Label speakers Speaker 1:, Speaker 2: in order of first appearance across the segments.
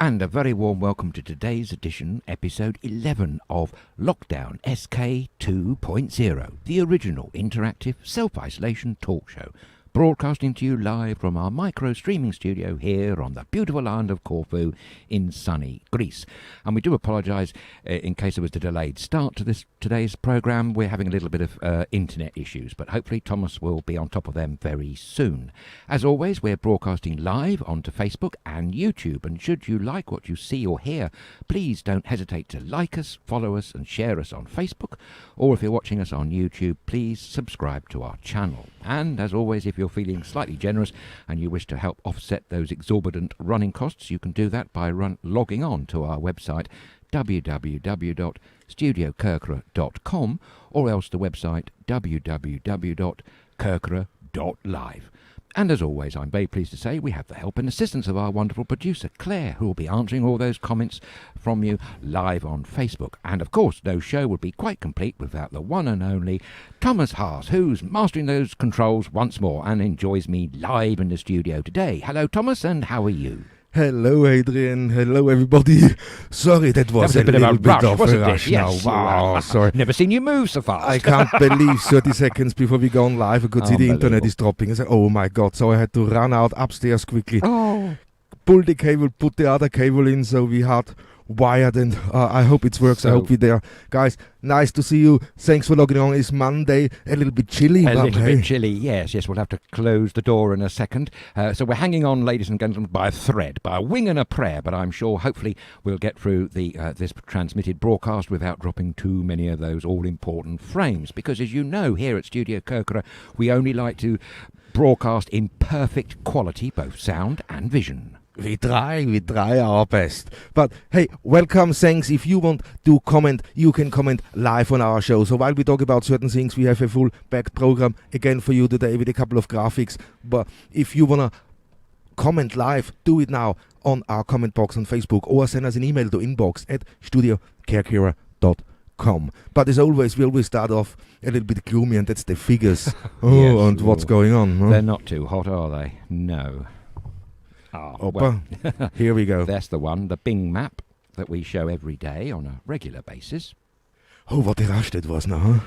Speaker 1: And a very warm welcome to today's edition, episode 11 of Lockdown SK 2.0, the original interactive self-isolation talk show, broadcasting to you live from our micro streaming studio here on the beautiful island of Corfu in sunny Greece. And we do apologise in case there was a delayed start to today's programme. We're having a little bit of internet issues, but hopefully Thomas will be on top of them very soon. As always, we're broadcasting live onto Facebook and YouTube, and should you like what you see or hear, please don't hesitate to like us, follow us and share us on Facebook, or if you're watching us on YouTube, please subscribe to our channel. And as always, if you're feeling slightly generous and you wish to help offset those exorbitant running costs, you can do that by logging on to our website www.studiokerkera.com or else the website www.kerkera.live. And as always, I'm very pleased to say we have the help and assistance of our wonderful producer, Claire, who will be answering all those comments from you live on Facebook. And of course, no show would be quite complete without the one and only Thomas Haas, who's mastering those controls once more and enjoys me live in the studio today. Hello, Thomas, and how are you?
Speaker 2: Hello, Adrian. Hello, everybody. Sorry, that was
Speaker 1: a bit of a rush,
Speaker 2: wasn't
Speaker 1: it? Yes.
Speaker 2: Wow, sorry.
Speaker 1: Never seen you move so fast.
Speaker 2: I can't believe 30 seconds before we go on live, I could see the internet is dropping. I said, oh my God. So I had to run out upstairs quickly, pull the cable, put the other cable in, so we had wired, and I hope it works. I hope we're there. Guys, nice to see you. Thanks for logging on. It's Monday, a little bit chilly.
Speaker 1: Bit chilly, yes. We'll have to close the door in a second. So we're hanging on, ladies and gentlemen, by a thread, by a wing and a prayer, but I'm sure hopefully we'll get through this transmitted broadcast without dropping too many of those all-important frames, because as you know, here at Studio Kerkera, we only like to broadcast in perfect quality, both sound and vision.
Speaker 2: We try our best. But hey, welcome, thanks. If you want to comment, you can comment live on our show. So while we talk about certain things, we have a full packed program again for you today with a couple of graphics. But if you want to comment live, do it now on our comment box on Facebook or send us an email to inbox@studiokerkera.com. But as always, we always start off a little bit gloomy, and that's the figures. And what's going on.
Speaker 1: They're not too hot, are they? No.
Speaker 2: Well, here we go.
Speaker 1: That's the one, the Bing map that we show every day on a regular basis.
Speaker 2: Oh, what a rush that was now, huh?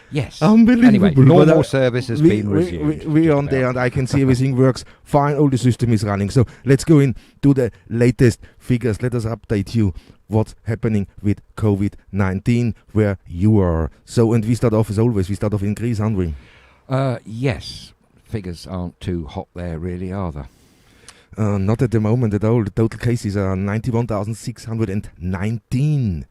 Speaker 1: Yes.
Speaker 2: Unbelievable.
Speaker 1: Anyway, normal service has been resumed.
Speaker 2: We're on there, and I can see everything works fine. All the system is running. So let's go into the latest figures. Let us update you what's happening with COVID-19 where you are. So, and we start off as always. We start off in Greece, aren't we?
Speaker 1: Yes. Figures aren't too hot there, really, are they?
Speaker 2: Not at the moment at all. The total cases are 91,619.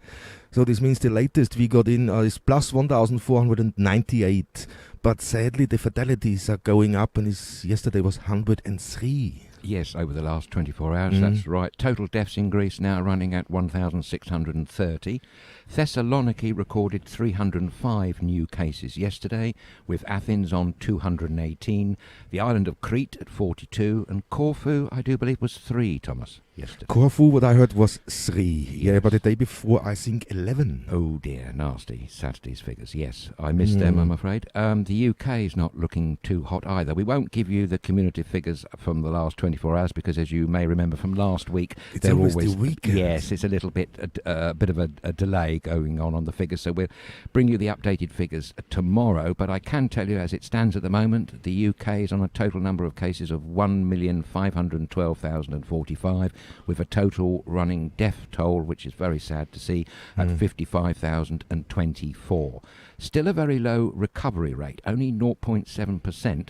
Speaker 2: So this means the latest we got in is plus 1,498. But sadly, the fatalities are going up, and yesterday was 103.
Speaker 1: Yes, over the last 24 hours, that's right. Total deaths in Greece now running at 1,630. Thessaloniki recorded 305 new cases yesterday, with Athens on 218, the island of Crete at 42, and Corfu, I do believe, was 3, Thomas, yesterday.
Speaker 2: Corfu, what I heard, was 3. Yeah, but the day before, I think 11.
Speaker 1: Oh dear, nasty. Saturday's figures, yes. I missed them, I'm afraid. The UK is not looking too hot either. We won't give you the cumulative figures from the last 24 hours because, as you may remember from last week,
Speaker 2: they're always the weekend.
Speaker 1: Yes, it's a little bit a bit of a delay going on the figures, so we'll bring you the updated figures tomorrow. But I can tell you, as it stands at the moment, the UK is on a total number of cases of 1,512,045, with a total running death toll, which is very sad to see, at 55,024. Still a very low recovery rate, only 0.7%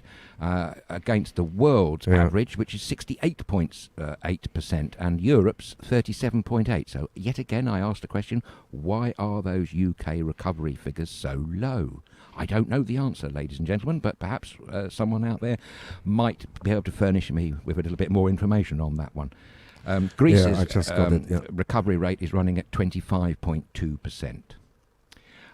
Speaker 1: against the world's average, which is 68.8%, and Europe's 37.8%. So yet again, I asked the question, why are those UK recovery figures so low? I don't know the answer, ladies and gentlemen, but perhaps someone out there might be able to furnish me with a little bit more information on that one. Greece's recovery rate is running at 25.2%.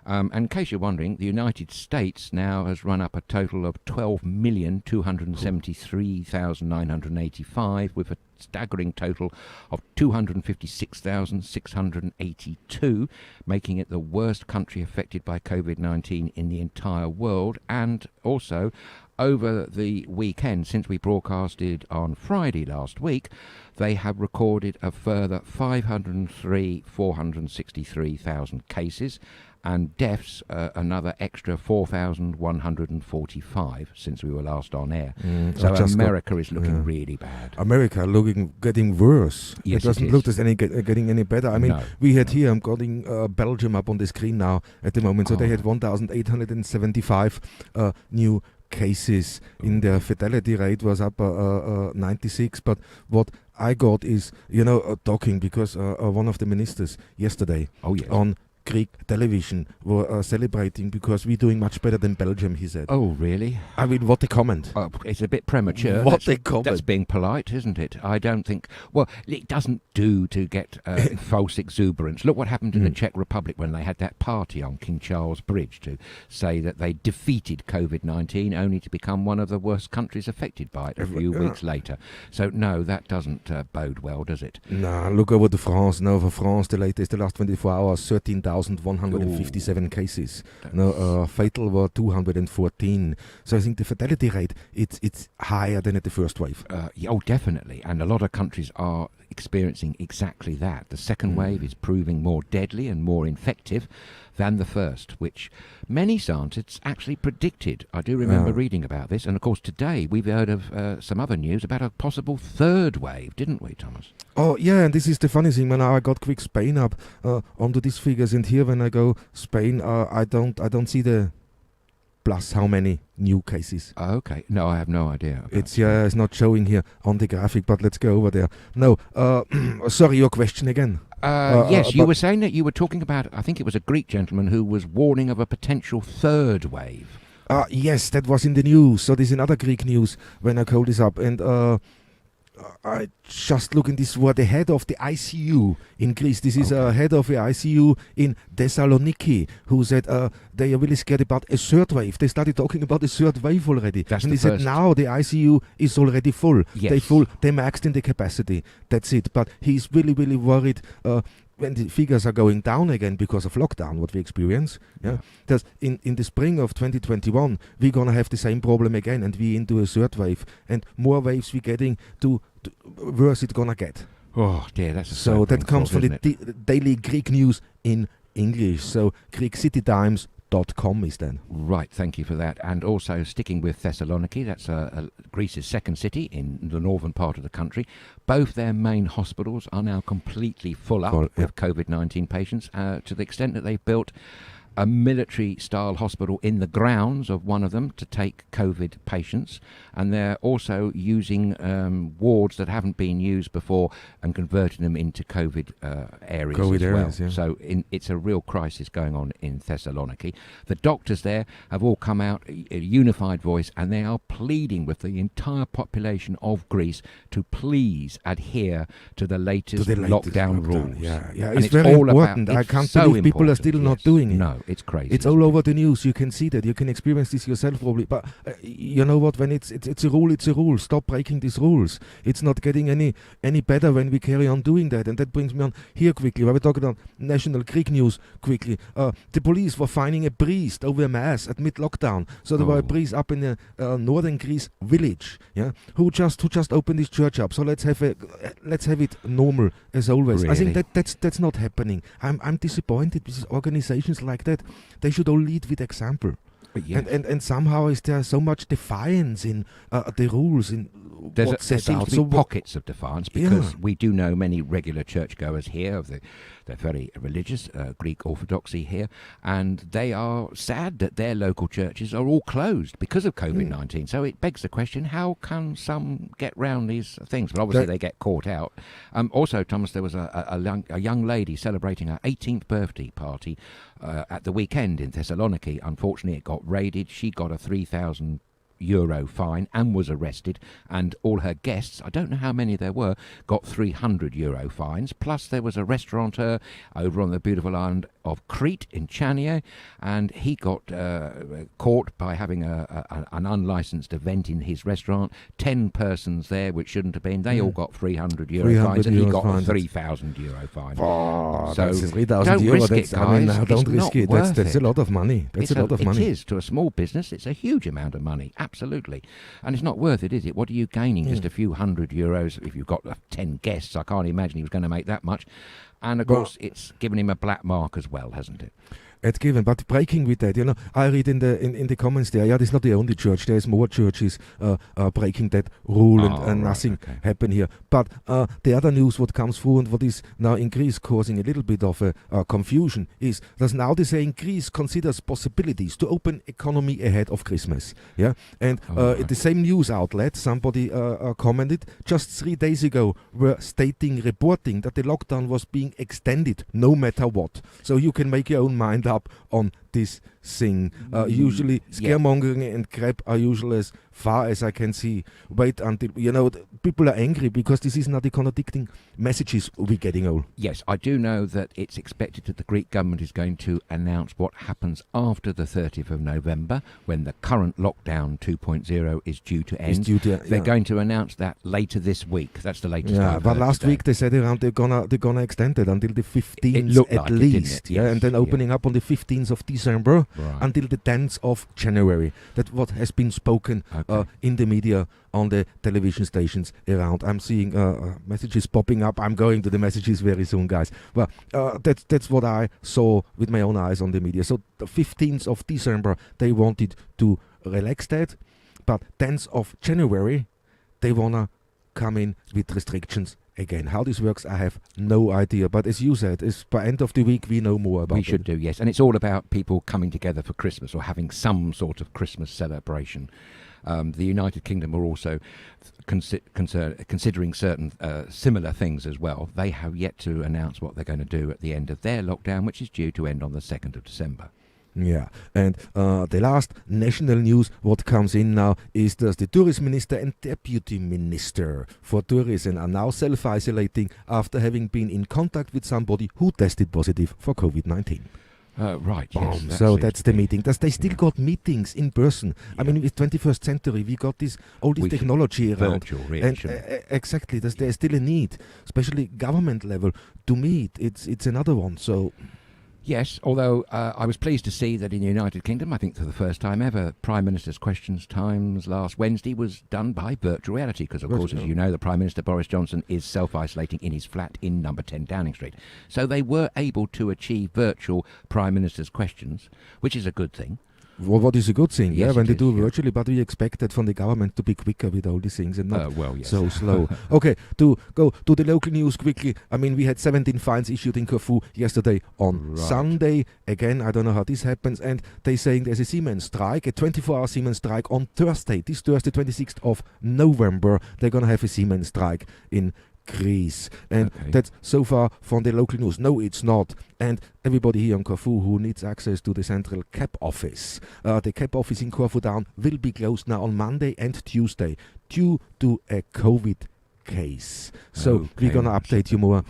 Speaker 1: And in case you're wondering, the United States now has run up a total of 12,273,985, with a staggering total of 256,682, making it the worst country affected by COVID-19 in the entire world, and also over the weekend, since we broadcasted on Friday last week, they have recorded a further 463,000 cases, and deaths, another extra 4,145 since we were last on air. So America is looking really bad.
Speaker 2: America getting worse.
Speaker 1: Yes,
Speaker 2: it doesn't look as getting any better. I mean, we had here, I'm getting Belgium up on the screen now at the moment, so they had 1,875 new cases. In their fatality rate was up 96, but what I got is, talking, because one of the ministers yesterday on Greek television were celebrating because we're doing much better than Belgium, he said.
Speaker 1: Oh, really?
Speaker 2: I mean, what a comment.
Speaker 1: It's a bit premature.
Speaker 2: What a comment.
Speaker 1: That's being polite, isn't it? I don't think... Well, it doesn't do to get false exuberance. Look what happened in the Czech Republic when they had that party on King Charles Bridge to say that they defeated COVID-19 only to become one of the worst countries affected by it a few weeks later. So, no, that doesn't bode well, does it?
Speaker 2: No, look over to France. No, for France, the last 24 hours, 13,157 cases. No, fatal were 214. So I think the fatality rate, it's higher than at the first wave.
Speaker 1: Definitely. And a lot of countries are experiencing exactly that. The second wave is proving more deadly and more infective than the first, which many scientists actually predicted. I do remember reading about this. And, of course, today we've heard of some other news about a possible third wave, didn't we, Thomas?
Speaker 2: Oh, yeah, and this is the funny thing. When I got quick Spain up onto these figures, and here when I go Spain, I don't see the plus how many new cases.
Speaker 1: Okay. No, I have no idea.
Speaker 2: It's not showing here on the graphic, but let's go over there. No, sorry, your question again.
Speaker 1: Yes, you were saying that you were talking about, I think it was a Greek gentleman who was warning of a potential third wave.
Speaker 2: Yes, that was in the news. So there's another Greek news when I called this up, and I just look in this were the head of the ICU in Greece. This is a head of the ICU in Thessaloniki who said they are really scared about a third wave. They started talking about a third wave already. And he said now the ICU is already full.
Speaker 1: Yes.
Speaker 2: They maxed in the capacity. That's it. But he's really, really worried when the figures are going down again because of lockdown, what we experience. That in the spring of 2021, we're going to have the same problem again, and we're into a third wave. And more waves we're getting, to worse it's going to get.
Speaker 1: Oh, dear, that's a
Speaker 2: so that comes from the daily Greek news in English. So GreekCityTimes.com is then.
Speaker 1: Right, thank you for that. And also sticking with Thessaloniki, that's Greece's second city in the northern part of the country. Both their main hospitals are now completely full up with COVID-19 patients to the extent that they've built a military-style hospital in the grounds of one of them to take COVID patients, and they're also using wards that haven't been used before and converting them into COVID areas as well. Yeah. So it's a real crisis going on in Thessaloniki. The doctors there have all come out, a unified voice, and they are pleading with the entire population of Greece to please adhere to the latest lockdown rules.
Speaker 2: Yeah, it's very important. I can't believe people are still not doing it.
Speaker 1: No, it's crazy.
Speaker 2: It's all over the news. You can see that. You can experience this yourself probably. But you know what? When it's a rule, it's a rule. Stop breaking these rules. It's not getting any better when we carry on doing that. And that brings me on here quickly. While we're talking about national Greek news quickly. The police were finding a priest over a mass at mid-lockdown. So there were a priest up in a northern Greece village, who just opened his church up. So let's have it normal as always.
Speaker 1: Really?
Speaker 2: I think that's not happening. I'm disappointed with organizations like that. They should all lead with example.
Speaker 1: Yes.
Speaker 2: And somehow is there so much defiance in the rules in
Speaker 1: there seems to be pockets of defiance because we do know many regular churchgoers here they're very religious, Greek Orthodoxy here, and they are sad that their local churches are all closed because of COVID-19. So it begs the question, how can some get round these things? But obviously they get caught out. Also, Thomas, there was a young lady celebrating her 18th birthday party at the weekend in Thessaloniki. Unfortunately, it got raided. She got a €3,000 fine and was arrested, and all her guests, I don't know how many there were, got €300 fines. Plus there was a restaurateur over on the beautiful island of Crete in Chania, and he got caught by having an unlicensed event in his restaurant. 10 persons there, which shouldn't have been. They all got €300 fines, and he got a €3,000 fine.
Speaker 2: Oh,
Speaker 1: so
Speaker 2: that's €3,000.
Speaker 1: don't risk it, guys.
Speaker 2: Don't risk it. That's a lot of money. That's a lot of money.
Speaker 1: It is to a small business. It's a huge amount of money. absolutely. And it's not worth it, is it? What are you gaining? Just a few €100 if you've got 10 guests. I can't imagine he was going to make that much. And, of course, it's given him a black mark as well, hasn't it?
Speaker 2: It's given, but breaking with that, I read in the comments there. Yeah, this is not the only church. There's more churches breaking that rule, and nothing happened here. But the other news, what comes through and what is now in Greece causing a little bit of confusion, is that now they say in Greece considers possibilities to open economy ahead of Christmas. Yeah, and at the same news outlet, somebody commented just 3 days ago were reporting that the lockdown was being extended no matter what. So you can make your own mind up on this thing. Usually scaremongering and crap are usually as far as I can see. Wait until, people are angry because this is not the contradicting messages we're getting all.
Speaker 1: Yes, I do know that it's expected that the Greek government is going to announce what happens after the 30th of November when the current lockdown 2.0 is due to end. They're going to announce that later this week. That's the latest.
Speaker 2: Yeah, but last week they said around they're gonna extend it until the 15th at least. Yes, and then opening up on the 15th of December until the 10th of January. That's what has been spoken in the media, on the television stations around. I'm seeing messages popping up. I'm going to the messages very soon, guys. Well, that's what I saw with my own eyes on the media. So the 15th of December, they wanted to relax that, but 10th of January, they want to come in with restrictions again. How this works, I have no idea. But as you said, by end of the week, we know more about it.
Speaker 1: We should do, yes. And it's all about people coming together for Christmas or having some sort of Christmas celebration. The United Kingdom are also considering certain similar things as well. They have yet to announce what they're going to do at the end of their lockdown, which is due to end on the 2nd of December.
Speaker 2: Yeah, and the last national news what comes in now is that the Tourism Minister and Deputy Minister for Tourism are now self-isolating after having been in contact with somebody who tested positive for COVID-19.
Speaker 1: Right, yes.
Speaker 2: That's the meeting. They still got meetings in person. Yeah. I mean, with 21st century, we got all this technology around.
Speaker 1: Virtual, really,
Speaker 2: and exactly, there's still a need, especially government level, to meet. It's another one, so...
Speaker 1: Yes, although I was pleased to see that in the United Kingdom, I think for the first time ever, Prime Minister's Questions Times last Wednesday was done by virtual reality because, of course, as you know, the Prime Minister, Boris Johnson, is self-isolating in his flat in number 10 Downing Street. So they were able to achieve virtual Prime Minister's Questions, which is a good thing.
Speaker 2: Well, what is a good thing,
Speaker 1: yes,
Speaker 2: when they do virtually, but we expect that from the government to be quicker with all these things and not
Speaker 1: yes.
Speaker 2: so slow. Okay, to go to the local news quickly. I mean, we had 17 fines issued in Corfu yesterday on Sunday. Again, I don't know how this happens, and they're saying there's a Siemens strike, a 24-hour Siemens strike on Thursday, this Thursday, 26th of November. They're going to have a Siemens strike in Greece, and that's so far from the local news. No, it's not. And everybody here in Corfu who needs access to the central CAP office, the CAP office in Corfu Town will be closed now on Monday and Tuesday due to a COVID case. So we're gonna update you more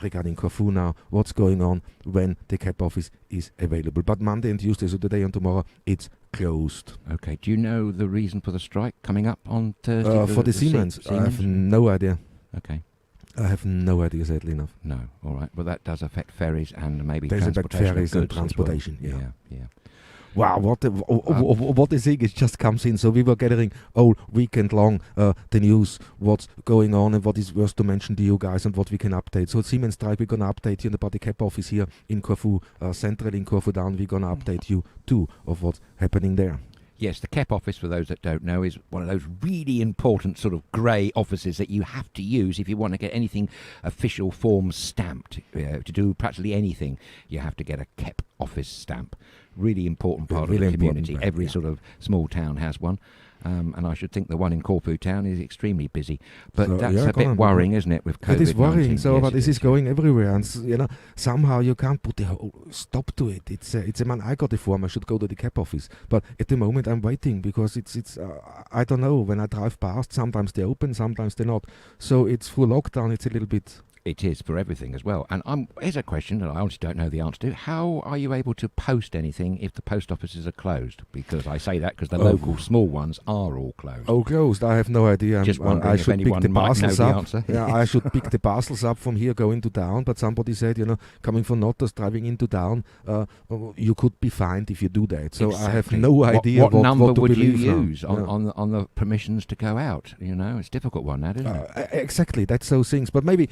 Speaker 2: regarding Corfu now, what's going on when the CAP office is available. But Monday and Tuesday, so today and tomorrow, it's closed.
Speaker 1: Okay. Do you know the reason for the strike coming up on Thursday?
Speaker 2: For the Siemens, I have no idea.
Speaker 1: Okay.
Speaker 2: I have no idea, sadly enough.
Speaker 1: No, all right. Well, that does affect ferries and maybe
Speaker 2: transportation.
Speaker 1: Ferries
Speaker 2: and transportation,
Speaker 1: yeah.
Speaker 2: Wow, what a thing, it just comes in. So we were gathering all weekend long the news, what's going on and what is worth to mention to you guys and what we can update. So Siemens strike, we're going to update you about the CAP office here in Corfu, central in Corfu Town. We're going to update you too of what's happening there.
Speaker 1: Yes, the CAP office, for those that don't know, is one of those really important sort of grey offices that you have to use if you want to get anything official forms stamped. To do practically anything, you have to get a CAP office stamp. Really important part of the community. Every sort of small town has one. And I should think the one in Corfu Town is extremely busy. But so, that's a bit worrying, isn't it, with COVID-19?
Speaker 2: It is worrying, but this is going everywhere. And, somehow you can't put a whole stop to it. It's a man, I got a form, I should go to the CAP office. But at the moment I'm waiting because it's I don't know, when I drive past, sometimes they're open, sometimes they're not. So it's full lockdown, it's a little bit...
Speaker 1: It is for everything as well. And here's a question that I honestly don't know the answer to. How are you able to post anything if the post offices are closed? Because I say that because the local small ones are all closed.
Speaker 2: Oh, closed. I have no idea.
Speaker 1: Just wondering if anyone might know the answer.
Speaker 2: Yeah, I should pick the parcels up from here, going to town. But somebody said, coming from Notters, driving into town, you could be fined if you do that. So
Speaker 1: exactly.
Speaker 2: I have no idea
Speaker 1: what number
Speaker 2: what to
Speaker 1: would you
Speaker 2: believe
Speaker 1: use on the permissions to go out. It's a difficult one, that, isn't it?
Speaker 2: Exactly. That's those things. But maybe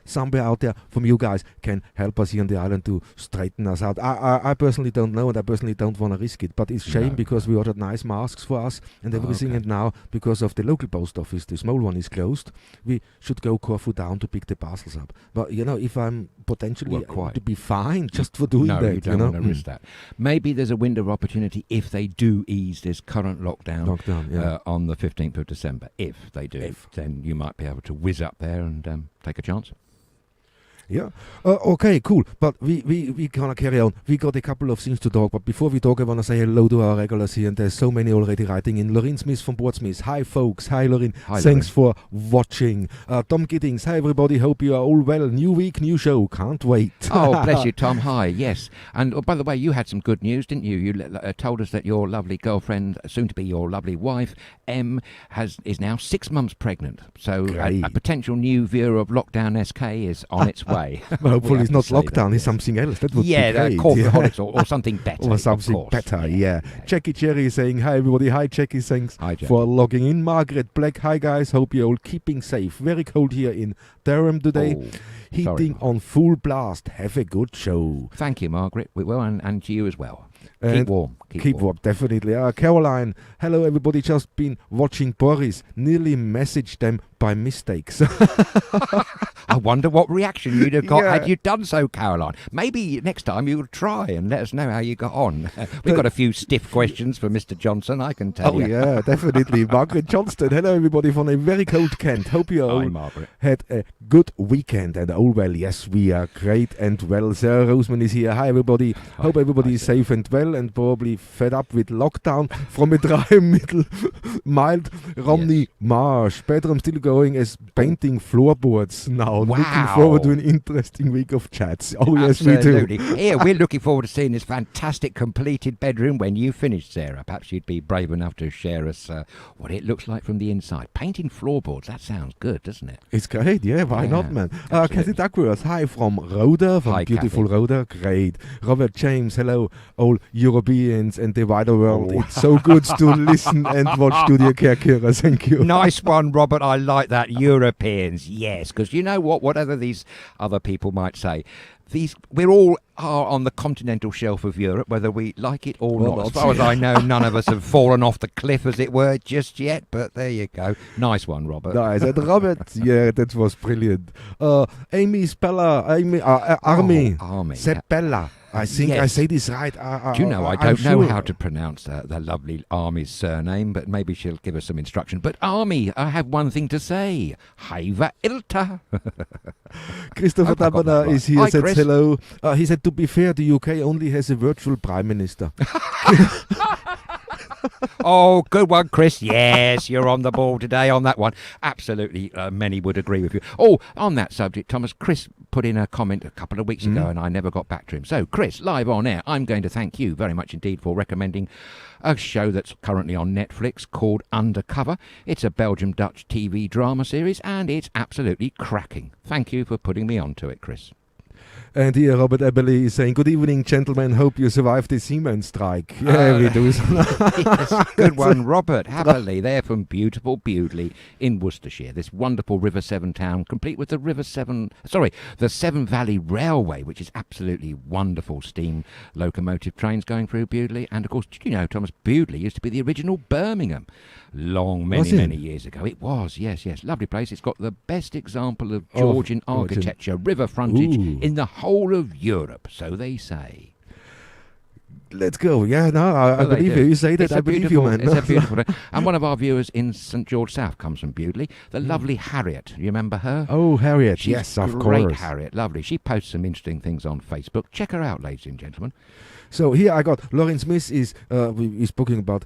Speaker 2: somewhere out there from you guys can help us here on the island to straighten us out. I personally don't know, and I personally don't want to risk it. But it's shame because we ordered nice masks for us and everything, and now because of the local post office, the small one is closed. We should go Corfu down to pick the parcels up. But if I'm potentially to be fined just for doing that,
Speaker 1: you don't want to risk that. Maybe there's a window of opportunity if they do ease this current lockdown on the 15th of December. If they do, then you might be able to whiz up there and take a chance.
Speaker 2: Yeah. Okay, cool. But we gonna carry on. We got a couple of things to talk. But before we talk, I want to say hello to our regulars here. And there's so many already writing in. Lorraine Smith from Portsmouth. Hi, folks. Hi, Lorraine. Thanks for watching. Tom Giddings. Hi, everybody. Hope you are all well. New week, new show. Can't wait.
Speaker 1: Oh, bless you, Tom. Hi. Yes. And by the way, you had some good news, didn't you? You told us that your lovely girlfriend, soon to be your lovely wife, Em, is now 6 months pregnant. So a potential new viewer of Lockdown SK is on its way.
Speaker 2: Well, hopefully it's not lockdown, it's something else. That would be great.
Speaker 1: Corporate or something better.
Speaker 2: Or something better, yeah. Jackie Cherry saying, hi everybody. Hi Jackie, thanks for logging in. Margaret Black, hi guys, hope you're all keeping safe. Very cold here in Durham today. Heating on full blast. Have a good show.
Speaker 1: Thank you, Margaret. We will, and to you as well. Keep warm.
Speaker 2: Keep warm, definitely. Caroline, hello everybody. Just been watching Boris. Nearly messaged them by mistakes.
Speaker 1: I wonder what reaction you'd have got had you done so, Caroline. Maybe next time you would try and let us know how you got on. We've got a few stiff questions for Mr. Johnson, I can tell you.
Speaker 2: Oh, yeah, definitely. Margaret Johnston, hello everybody from a very cold Kent. Hope you all had a good weekend and all well. Yes, we are great and well. Sarah Roseman is here. Hi everybody. Hope everybody is safe and well and probably fed up with lockdown from a dry, mild Romney Marsh. Pedro, I'm still going as painting floorboards now.
Speaker 1: Wow.
Speaker 2: Looking forward to an interesting week of chats. Oh,
Speaker 1: absolutely.
Speaker 2: Yes, we do.
Speaker 1: Yeah, we're looking forward to seeing this fantastic completed bedroom when you finish, Sarah. Perhaps you'd be brave enough to share us what it looks like from the inside. Painting floorboards, that sounds good, doesn't it?
Speaker 2: It's great, yeah, why not, man? Kathy Duckworth, hi from Rhoda, from beautiful Kathy. Rhoda, great. Robert James, hello, all Europeans and the wider world. Oh. It's so good to listen and watch Studio Kerkira, thank you.
Speaker 1: Nice one, Robert, I like that. Europeans, yes, because you know what, whatever these other people might say, we're all on the continental shelf of Europe, whether we like it or not. As far as I know, none of us have fallen off the cliff, as it were, just yet. But there you go. Nice one, Robert.
Speaker 2: Nice. And Robert, yeah, that was brilliant. Army. Seppella. I think I say this right.
Speaker 1: Do you know, I don't know how to pronounce the lovely Army's surname, but maybe she'll give us some instruction. But Army, I have one thing to say. Heiva Ilta.
Speaker 2: Christopher Tabana is here, says hello. He said, to be fair, the UK only has a virtual Prime Minister.
Speaker 1: Oh, good one, Chris. Yes, you're on the ball today on that one. Absolutely, many would agree with you. Oh, on that subject, Thomas, Chris put in a comment a couple of weeks ago and I never got back to him. So, Chris, live on air, I'm going to thank you very much indeed for recommending a show that's currently on Netflix called Undercover. It's a Belgium-Dutch TV drama series and it's absolutely cracking. Thank you for putting me onto it, Chris.
Speaker 2: And here Robert Eberly is saying, good evening, gentlemen. Hope you survived the Siemens strike. Yeah, we do.
Speaker 1: Yes, good one, Robert. Happily, they're from beautiful Bewdley in Worcestershire. This wonderful River Severn town, complete with the Severn Valley Railway, which is absolutely wonderful steam locomotive trains going through Bewdley. And, of course, did you know, Thomas, Bewdley used to be the original Birmingham many years ago. It was, yes. Lovely place. It's got the best example of Georgian architecture, river frontage in the whole of Europe, so they say.
Speaker 2: Let's go. Yeah, no, I believe you. You say that, I believe you, man.
Speaker 1: It's a beautiful day. And one of our viewers in St George South comes from Bewdley, the lovely Harriet. You remember her?
Speaker 2: Oh, Harriet. Yes, of course.
Speaker 1: Great Harriet, lovely. She posts some interesting things on Facebook. Check her out, ladies and gentlemen.
Speaker 2: So here I got Lauren Smith is speaking about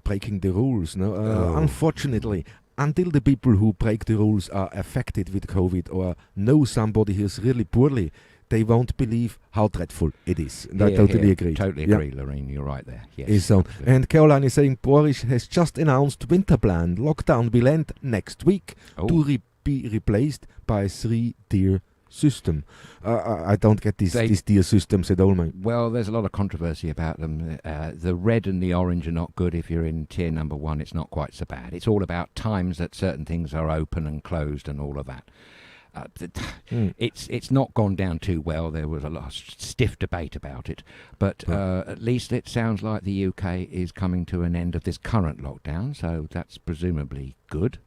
Speaker 2: breaking the rules. No, unfortunately, until the people who break the rules are affected with COVID or know somebody who's really poorly, they won't believe how dreadful it is. And I totally agree.
Speaker 1: Totally agree, Lorraine. You're right there. Yes.
Speaker 2: Is so. And Caroline is saying Boris has just announced winter plan. Lockdown will end next week to be replaced by 3-tier system. I don't get these tier systems at all, mate.
Speaker 1: Well, there's a lot of controversy about them. The red and the orange are not good. If you're in tier number 1, it's not quite so bad. It's all about times that certain things are open and closed and all of that. It's not gone down too well. There was a lot of stiff debate about it, but at least it sounds like the UK is coming to an end of this current lockdown, so that's presumably good,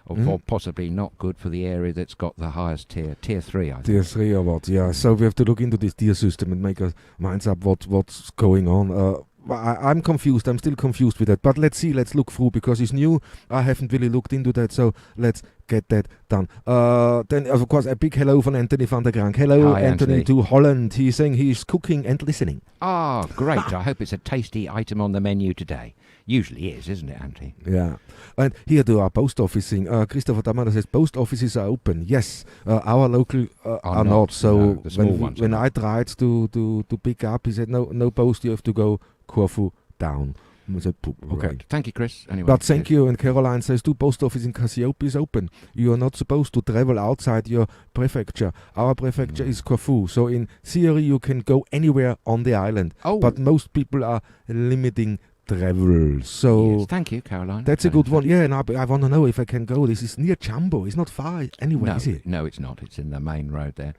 Speaker 1: or possibly not good for the area that's got the highest tier 3, I think.
Speaker 2: Tier 3 or what, yeah. So we have to look into this tier system and make our minds up what's going on. I'm confused. I'm still confused with that. But let's see. Let's look through because it's new. I haven't really looked into that. So let's get that done. Then, of course, a big hello from Anthony van der Krank. Hello,
Speaker 1: Hi,
Speaker 2: Anthony, to Holland. He's saying he's cooking and listening.
Speaker 1: Ah, great. I hope it's a tasty item on the menu today. Usually is, isn't it, Anthony?
Speaker 2: Yeah. And here to our post office thing. Christopher Damana says post offices are open. Yes, our local are not. So
Speaker 1: the small ones
Speaker 2: when I tried to pick up, he said, no post, you have to go Corfu down. I said, okay.
Speaker 1: Right. Thank you, Chris. Anyway,
Speaker 2: but thank you. And Caroline says, the post office in Cassiope is open. You are not supposed to travel outside your prefecture. Our prefecture is Corfu. So in theory, you can go anywhere on the island. But most people are limiting travel. So
Speaker 1: yes, thank you, Caroline.
Speaker 2: That's a good one. Yeah, and I want to know if I can go. This is near Chambo. It's not far anyway, is it?
Speaker 1: No, it's not. It's in the main road there.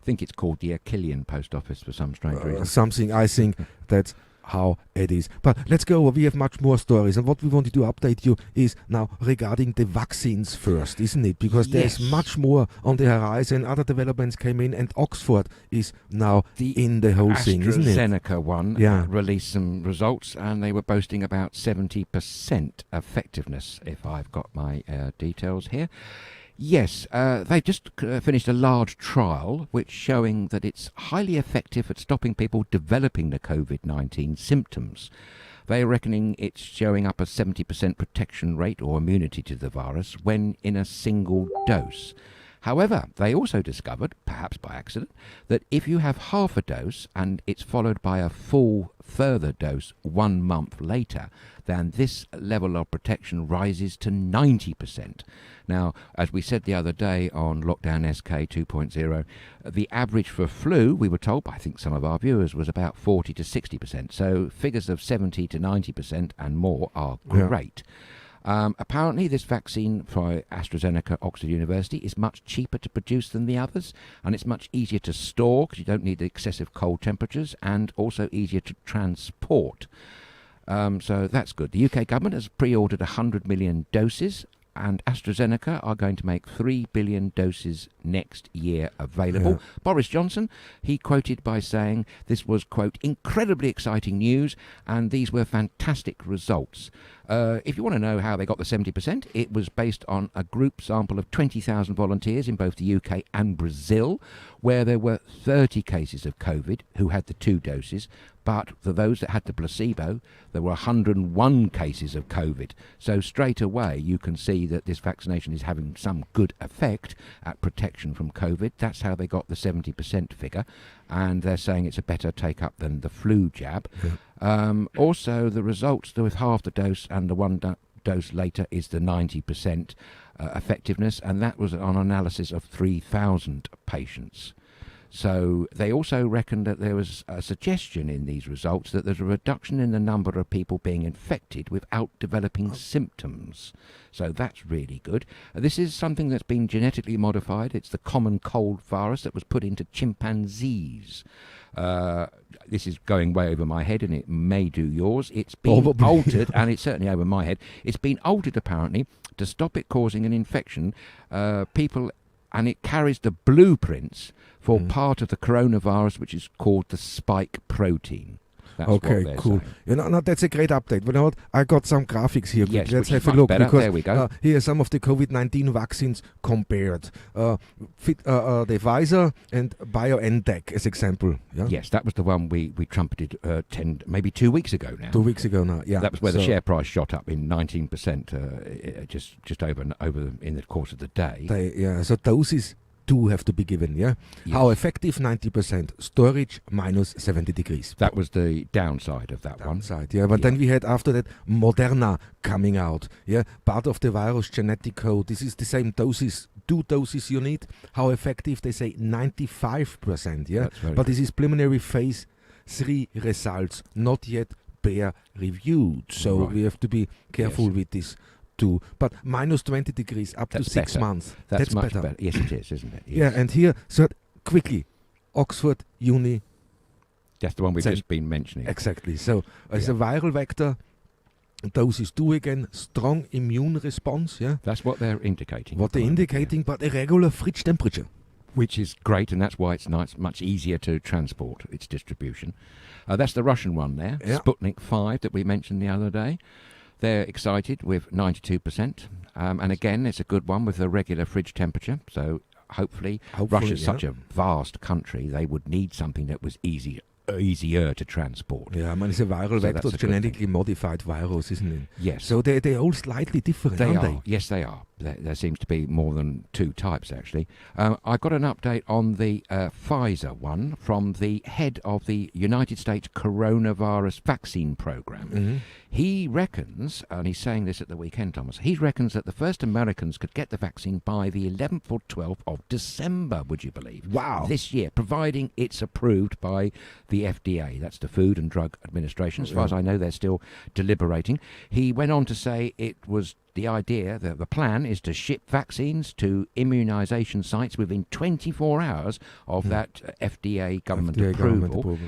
Speaker 1: I think it's called the Achillean Post Office for some strange reason.
Speaker 2: Something, I think that's how it is. But let's go. We have much more stories. And what we wanted to update you is now regarding the vaccines first, isn't it? Because there's much more on the horizon. Other developments came in, and Oxford is now in the whole thing, isn't it?
Speaker 1: AstraZeneca one released some results, and they were boasting about 70% effectiveness, if I've got my details here. Yes, they just finished a large trial which showing that it's highly effective at stopping people developing the COVID-19 symptoms. They're reckoning it's showing up a 70% protection rate or immunity to the virus when in a single dose. However, they also discovered, perhaps by accident, that if you have half a dose and it's followed by a full further dose 1 month later, then this level of protection rises to 90%. Now, as we said the other day on Lockdown SK 2.0, the average for flu, we were told by I think some of our viewers, was about 40 to 60%. So figures of 70 to 90% and more are great. Apparently, this vaccine for AstraZeneca, Oxford University, is much cheaper to produce than the others, and it's much easier to store because you don't need excessive cold temperatures, and also easier to transport. So that's good. The UK government has pre-ordered 100 million doses, and AstraZeneca are going to make 3 billion doses next year available. Boris Johnson, he quoted by saying this was, quote, incredibly exciting news, and these were fantastic results. If you want to know how they got the 70%, it was based on a group sample of 20,000 volunteers in both the UK and Brazil, where there were 30 cases of COVID who had the 2 doses, but for those that had the placebo, there were 101 cases of COVID. So straight away, you can see that this vaccination is having some good effect at protection from COVID. That's how they got the 70% figure, and they're saying it's a better take-up than the flu jab. Also, the results with half the dose and the 1 dose later is the 90% effectiveness, and that was on analysis of 3,000 patients. So they also reckon that there was a suggestion in these results that there's a reduction in the number of people being infected without developing symptoms. So that's really good. This is something that's been genetically modified. It's the common cold virus that was put into chimpanzees. This is going way over my head, and it may do yours. It's been altered, and it's certainly over my head. It's been altered, apparently, to stop it causing an infection. And it carries the blueprints for part of the coronavirus, which is called the spike protein. That's what
Speaker 2: Okay,
Speaker 1: they're
Speaker 2: cool.
Speaker 1: saying.
Speaker 2: Now that's a great update. You know what? I got some graphics here.
Speaker 1: Yes,
Speaker 2: Let's
Speaker 1: which is
Speaker 2: have a
Speaker 1: much
Speaker 2: look.
Speaker 1: better.
Speaker 2: Because
Speaker 1: There we go.
Speaker 2: here are some of the COVID-19 vaccines compared. The Pfizer and BioNTech as example. Yeah?
Speaker 1: Yes, that was the one we trumpeted maybe 2 weeks ago now.
Speaker 2: 2 weeks ago now, yeah.
Speaker 1: That was where the share price shot up in 19%, just over in the course of the day.
Speaker 2: So doses do have to be given, yeah?
Speaker 1: Yes.
Speaker 2: How effective? 90%. Storage, minus 70 degrees.
Speaker 1: That was the downside of that
Speaker 2: Downside, yeah. But then we had after that Moderna coming out, yeah? Part of the virus genetic code. This is the same doses, 2 doses you need. How effective? They say 95%, yeah? But this is preliminary phase 3 results, not yet peer reviewed. So we have to be careful with this. But minus 20 degrees up to 6 months.
Speaker 1: That's much better. Yes, it is, isn't it? Yes.
Speaker 2: Yeah, and here, so quickly, Oxford Uni.
Speaker 1: That's the one we've just been mentioning.
Speaker 2: Exactly. So, as a viral vector, doses 2 again, strong immune response. Yeah,
Speaker 1: that's what they're indicating.
Speaker 2: What they're indicating, but a regular fridge temperature.
Speaker 1: Which is great, and that's why it's much easier to transport its distribution. That's the Russian one there, Sputnik 5 that we mentioned the other day. They're excited with 92%. And again, it's a good one with a regular fridge temperature. So hopefully Russia's such a vast country, they would need something that was easier to transport.
Speaker 2: Yeah, I mean, it's a viral vector, genetically modified virus, isn't it?
Speaker 1: Yes.
Speaker 2: So they're all slightly different, aren't they?
Speaker 1: Yes, they are. There seems to be more than 2 types, actually. I got an update on the Pfizer one from the head of the United States coronavirus vaccine program.
Speaker 2: Mm-hmm.
Speaker 1: He reckons, and he's saying this at the weekend, Thomas, he reckons that the first Americans could get the vaccine by the 11th or 12th of December, would you believe?
Speaker 2: Wow.
Speaker 1: This year, providing it's approved by the FDA. That's the Food and Drug Administration. As far as I know, they're still deliberating. He went on to say it was the idea, that the plan is to ship vaccines to immunisation sites within 24 hours of that FDA government approval.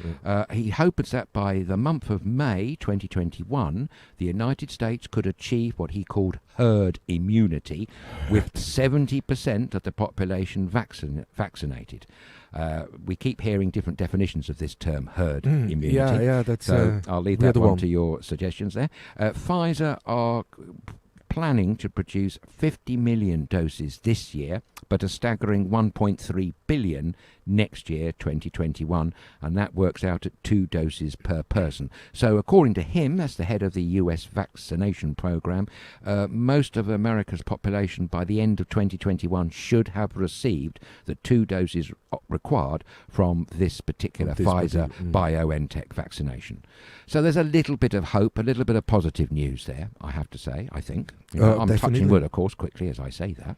Speaker 1: He hopes that by the month of May 2021, the United States could achieve what he called herd immunity, with 70% of the population vaccinated. We keep hearing different definitions of this term, herd immunity.
Speaker 2: Yeah, that's
Speaker 1: so I'll leave that one to your suggestions there. Pfizer are planning to produce 50 million doses this year, but a staggering 1.3 billion next year, 2021, and that works out at 2 doses per person. So according to him, that's the head of the US vaccination program, most of America's population by the end of 2021 should have received the 2 doses required from this particular Pfizer BioNTech vaccination. So there's a little bit of hope, a little bit of positive news there, I have to say, I think. I'm touching wood, of course, quickly as I say that.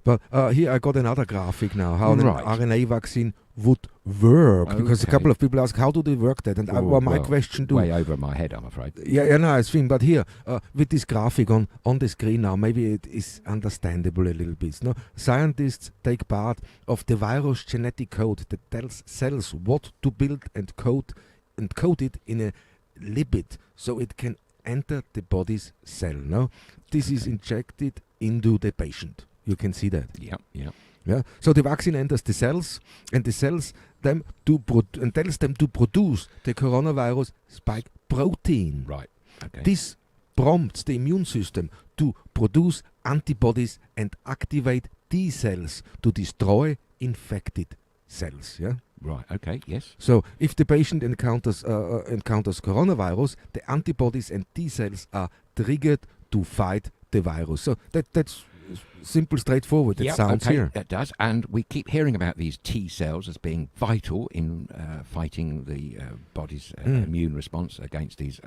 Speaker 2: But here I got another graphic now, how an RNA vaccine would work. Because a couple of people ask, how do they work that? And my question too.
Speaker 1: Way over my head, I'm afraid.
Speaker 2: Yeah, no, it's fine. But here, with this graphic on the screen now, maybe it is understandable a little bit. No? Scientists take part of the virus genetic code that tells cells what to build and code it in a lipid so it can enter the body's cell. No? This is injected into the patient. You can see that. Yeah. So the vaccine enters the cells, and the cells tells them to produce the coronavirus spike protein.
Speaker 1: Right. Okay.
Speaker 2: This prompts the immune system to produce antibodies and activate T cells to destroy infected cells. Yeah.
Speaker 1: Right. Okay. Yes.
Speaker 2: So if the patient encounters coronavirus, the antibodies and T cells are triggered to fight the virus. So that's simple, straightforward. It sounds here.
Speaker 1: That does. And we keep hearing about these T cells as being vital in fighting the body's immune response against these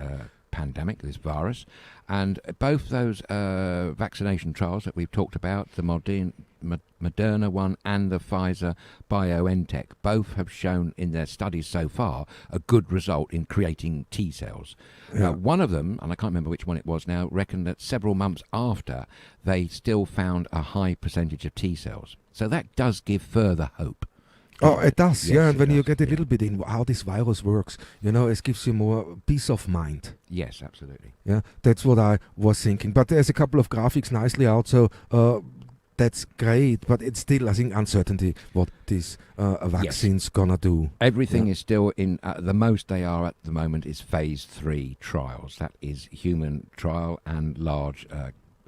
Speaker 1: pandemic, this virus. And both those vaccination trials that we've talked about, the Moderna one and the Pfizer BioNTech, both have shown in their studies so far a good result in creating T cells. One of them, and I can't remember which one it was now, reckoned that several months after they still found a high percentage of T cells. So that does give further hope.
Speaker 2: Oh, it does, yes, and when you get a little bit in how this virus works, it gives you more peace of mind.
Speaker 1: Yes, absolutely.
Speaker 2: Yeah, that's what I was thinking. But there's a couple of graphics nicely out. So that's great, but it's still, I think, uncertainty what this vaccine's gonna do.
Speaker 1: Everything is still in, the most they are at the moment is phase 3 trials. That is human trial and large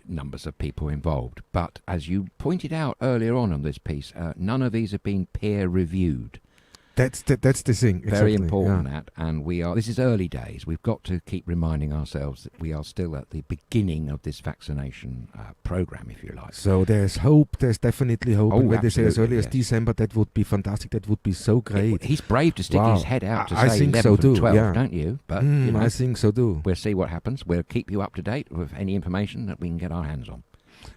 Speaker 1: numbers of people involved. But as you pointed out earlier on this piece, none of these have been peer reviewed.
Speaker 2: That's the thing.
Speaker 1: Very
Speaker 2: exactly,
Speaker 1: important,
Speaker 2: yeah.
Speaker 1: that, and this is early days. We've got to keep reminding ourselves that we are still at the beginning of this vaccination program, if you like.
Speaker 2: So there's hope. There's definitely hope. And when they say as early as
Speaker 1: yes.
Speaker 2: December, that would be fantastic. That would be so great.
Speaker 1: He's brave to stick his head out to
Speaker 2: I
Speaker 1: say
Speaker 2: think
Speaker 1: 11
Speaker 2: so
Speaker 1: from
Speaker 2: too,
Speaker 1: 12,
Speaker 2: yeah.
Speaker 1: don't you? But you know,
Speaker 2: I think so too.
Speaker 1: we'll see what happens. We'll keep you up to date with any information that we can get our hands on.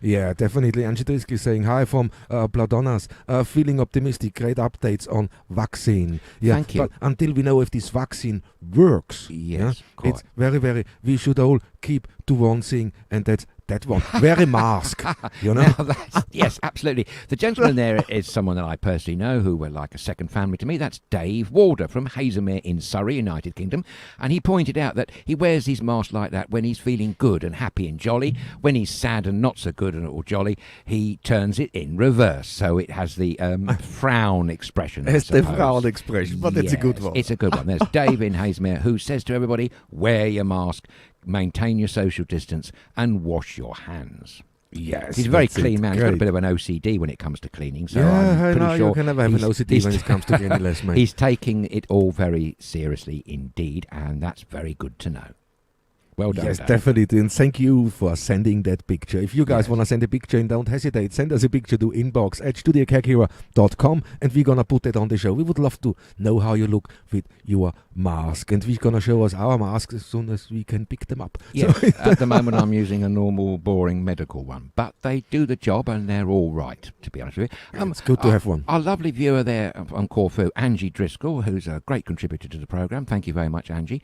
Speaker 2: Yeah, definitely. Angie Driscoll saying hi from Bladonas. Feeling optimistic. Great updates on vaccine. Yeah,
Speaker 1: Thank you.
Speaker 2: But until we know if this vaccine works,
Speaker 1: Yes, quite.
Speaker 2: it's very. We should all keep to one thing, and that's that one. Wear a mask. You know.
Speaker 1: Now yes, absolutely. The gentleman there is someone that I personally know who were like a second family to me. That's Dave Walder from Hazelmere in Surrey, United Kingdom. And he pointed out that he wears his mask like that when he's feeling good and happy and jolly. When he's sad and not so good or jolly, he turns it in reverse. So it has the frown expression.
Speaker 2: It's the frown expression, but it's a good
Speaker 1: Yes,
Speaker 2: one.
Speaker 1: It's a good one. There's Dave in Hazelmere who says to everybody, wear your mask, maintain your social distance, and wash your hands.
Speaker 2: Yes,
Speaker 1: He's a very
Speaker 2: that's
Speaker 1: clean
Speaker 2: it.
Speaker 1: man. He's got a
Speaker 2: Great.
Speaker 1: bit of an OCD when it comes to cleaning. So
Speaker 2: Yeah,
Speaker 1: I'm
Speaker 2: I
Speaker 1: pretty
Speaker 2: know.
Speaker 1: sure
Speaker 2: You can never have an OCD when it comes to cleanliness, mate.
Speaker 1: He's taking it all very seriously indeed, and that's very good to know. Well done,
Speaker 2: Yes,
Speaker 1: Dave.
Speaker 2: definitely. And thank you for sending that picture. If you guys
Speaker 1: Yes.
Speaker 2: want to send a picture, and don't hesitate, send us a picture to inbox@studiocaghera.com, and we're going to put that on the show. We would love to know how you look with your mask, and we're going to show us our masks as soon as we can pick them up.
Speaker 1: Yeah,
Speaker 2: So-
Speaker 1: at the moment I'm using a normal, boring medical one, but they do the job and they're all right, to be honest with you.
Speaker 2: It's good to have one.
Speaker 1: Our lovely viewer there on Corfu, Angie Driscoll, who's a great contributor to the programme. Thank you very much, Angie.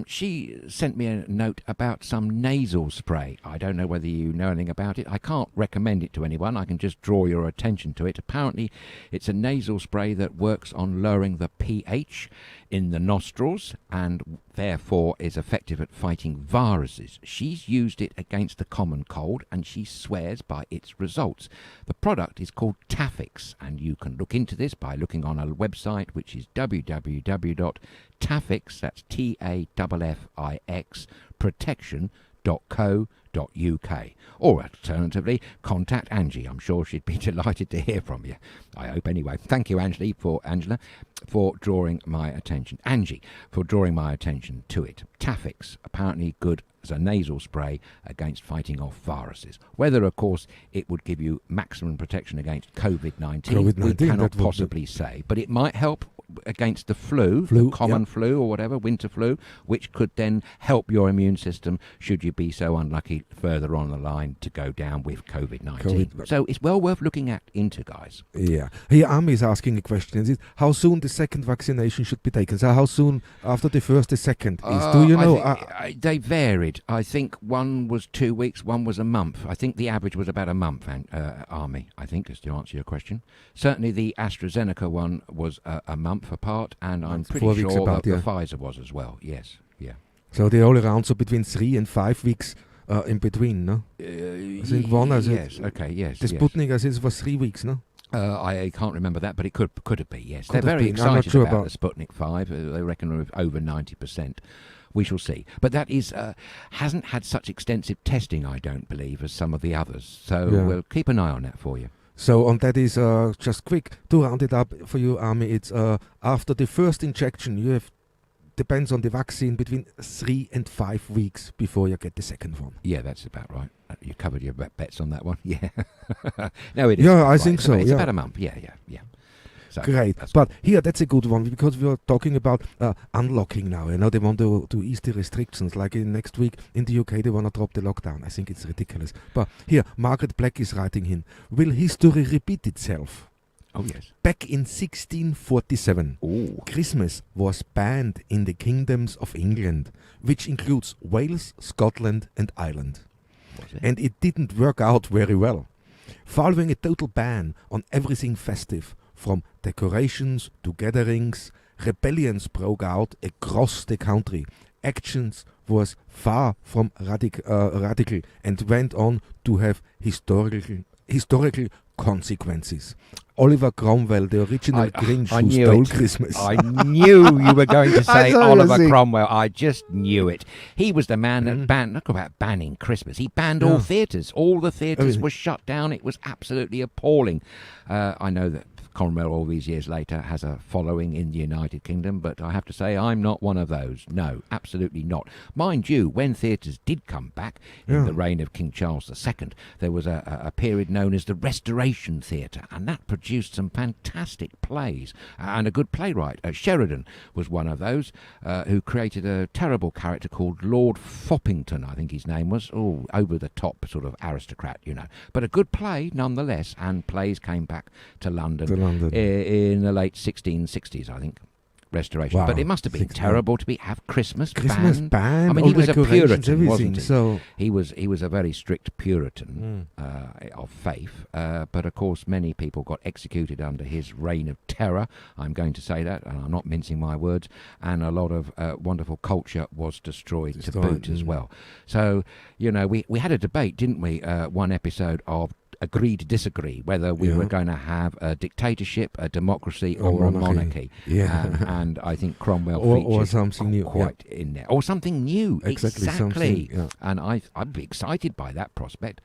Speaker 1: She sent me a note about some nasal spray. I don't know whether you know anything about it. I can't recommend it to anyone. I can just draw your attention to it. Apparently, it's a nasal spray that works on lowering the pH in the nostrils and therefore is effective at fighting viruses. She's used it against the common cold and she swears by its results. The product is called Tafix, and you can look into this by looking on a website which is www.tafix, that's TAFFIX, protection.co.uk, or alternatively contact Angie. I'm sure she'd be delighted to hear from you. I hope anyway. Thank you, Angela, for drawing my attention. Angie, for drawing my attention to it. Tafix, apparently good as a nasal spray against fighting off viruses. Whether, of course, it would give you maximum protection against COVID-19, we cannot possibly say, but it might help against the flu, the common flu or whatever, winter flu, which could then help your immune system should you be so unlucky further on the line to go down with COVID-19. So it's well worth looking into, guys.
Speaker 2: Yeah. Here, Ami is asking a question. Is it how soon the second vaccination should be taken? So how soon after the first the second is? Do you know?
Speaker 1: They varied. I think one was 2 weeks, one was a month. I think the average was about a month, Army, I think, is to answer your question. Certainly the AstraZeneca one was a month apart, and I'm pretty sure that the Pfizer was as well. Yes, yeah.
Speaker 2: So they're all around, so between 3 and 5 weeks in between, no? I think one as
Speaker 1: yes, okay, yes.
Speaker 2: The Sputnik as it was 3 weeks, no?
Speaker 1: I can't remember that, but it could have been, yes.
Speaker 2: Could
Speaker 1: They're very
Speaker 2: been. I'm not
Speaker 1: excited
Speaker 2: sure
Speaker 1: about the Sputnik 5. They reckon with over 90%. We shall see. But that is hasn't had such extensive testing, I don't believe, as some of the others. So we'll keep an eye on that for you.
Speaker 2: So on that is just quick to round it up for you, Army. It's after the first injection, you have depends on the vaccine between 3 and 5 weeks before you get the second one.
Speaker 1: Yeah, that's about right. You covered your bets on that one. Yeah. No, it is.
Speaker 2: Yeah, I think so.
Speaker 1: It's about a month. Yeah. So
Speaker 2: great. But here, that's a good one, because we are talking about unlocking now. You know, they want to ease the restrictions. Like next week in the UK, they want to drop the lockdown. I think it's ridiculous. But here, Margaret Black is writing in, will history repeat itself?
Speaker 1: Oh, yes.
Speaker 2: Back in 1647, Christmas was banned in the kingdoms of England, which includes Wales, Scotland and Ireland. And it didn't work out very well. Following a total ban on everything festive, from decorations to gatherings, rebellions broke out across the country. Actions was far from radical and went on to have historical historical consequences. Oliver Cromwell, the original Grinch who
Speaker 1: knew
Speaker 2: stole
Speaker 1: it.
Speaker 2: Christmas.
Speaker 1: I knew you were going to say
Speaker 2: saw you
Speaker 1: Oliver
Speaker 2: saying-
Speaker 1: Cromwell. I just knew it. He was the man that banned, look about banning Christmas. He banned all theatres. All the theatres were shut down. It was absolutely appalling. I know that Cromwell, all these years later, has a following in the United Kingdom, but I have to say I'm not one of those. No, absolutely not. Mind you, when theatres did come back in the reign of King Charles II, there was a period known as the Restoration Theatre, and that produced some fantastic plays and a good playwright. Sheridan was one of those who created a terrible character called Lord Foppington, I think his name was. Oh, over the top sort of aristocrat, you know. But a good play nonetheless, and plays came back to London. In the late 1660s, I think. Restoration.
Speaker 2: Wow.
Speaker 1: But it must have been terrible to have Christmas
Speaker 2: banned.
Speaker 1: banned. I mean,
Speaker 2: all
Speaker 1: he was a
Speaker 2: decorations,
Speaker 1: Puritan, wasn't
Speaker 2: everything.
Speaker 1: he?
Speaker 2: So
Speaker 1: He was a very strict Puritan of faith, but of course many people got executed under his reign of terror. I'm going to say that, and I'm not mincing my words. And a lot of wonderful culture was destroyed to boot as well. So, you know, we had a debate, didn't we? One episode of Agree to Disagree, whether we were going to have a dictatorship, a democracy, or a monarchy.
Speaker 2: Yeah.
Speaker 1: And I think Cromwell
Speaker 2: or
Speaker 1: featured
Speaker 2: something new.
Speaker 1: quite in there. Or something new.
Speaker 2: Exactly. Something, yeah.
Speaker 1: And I'd be excited by that prospect.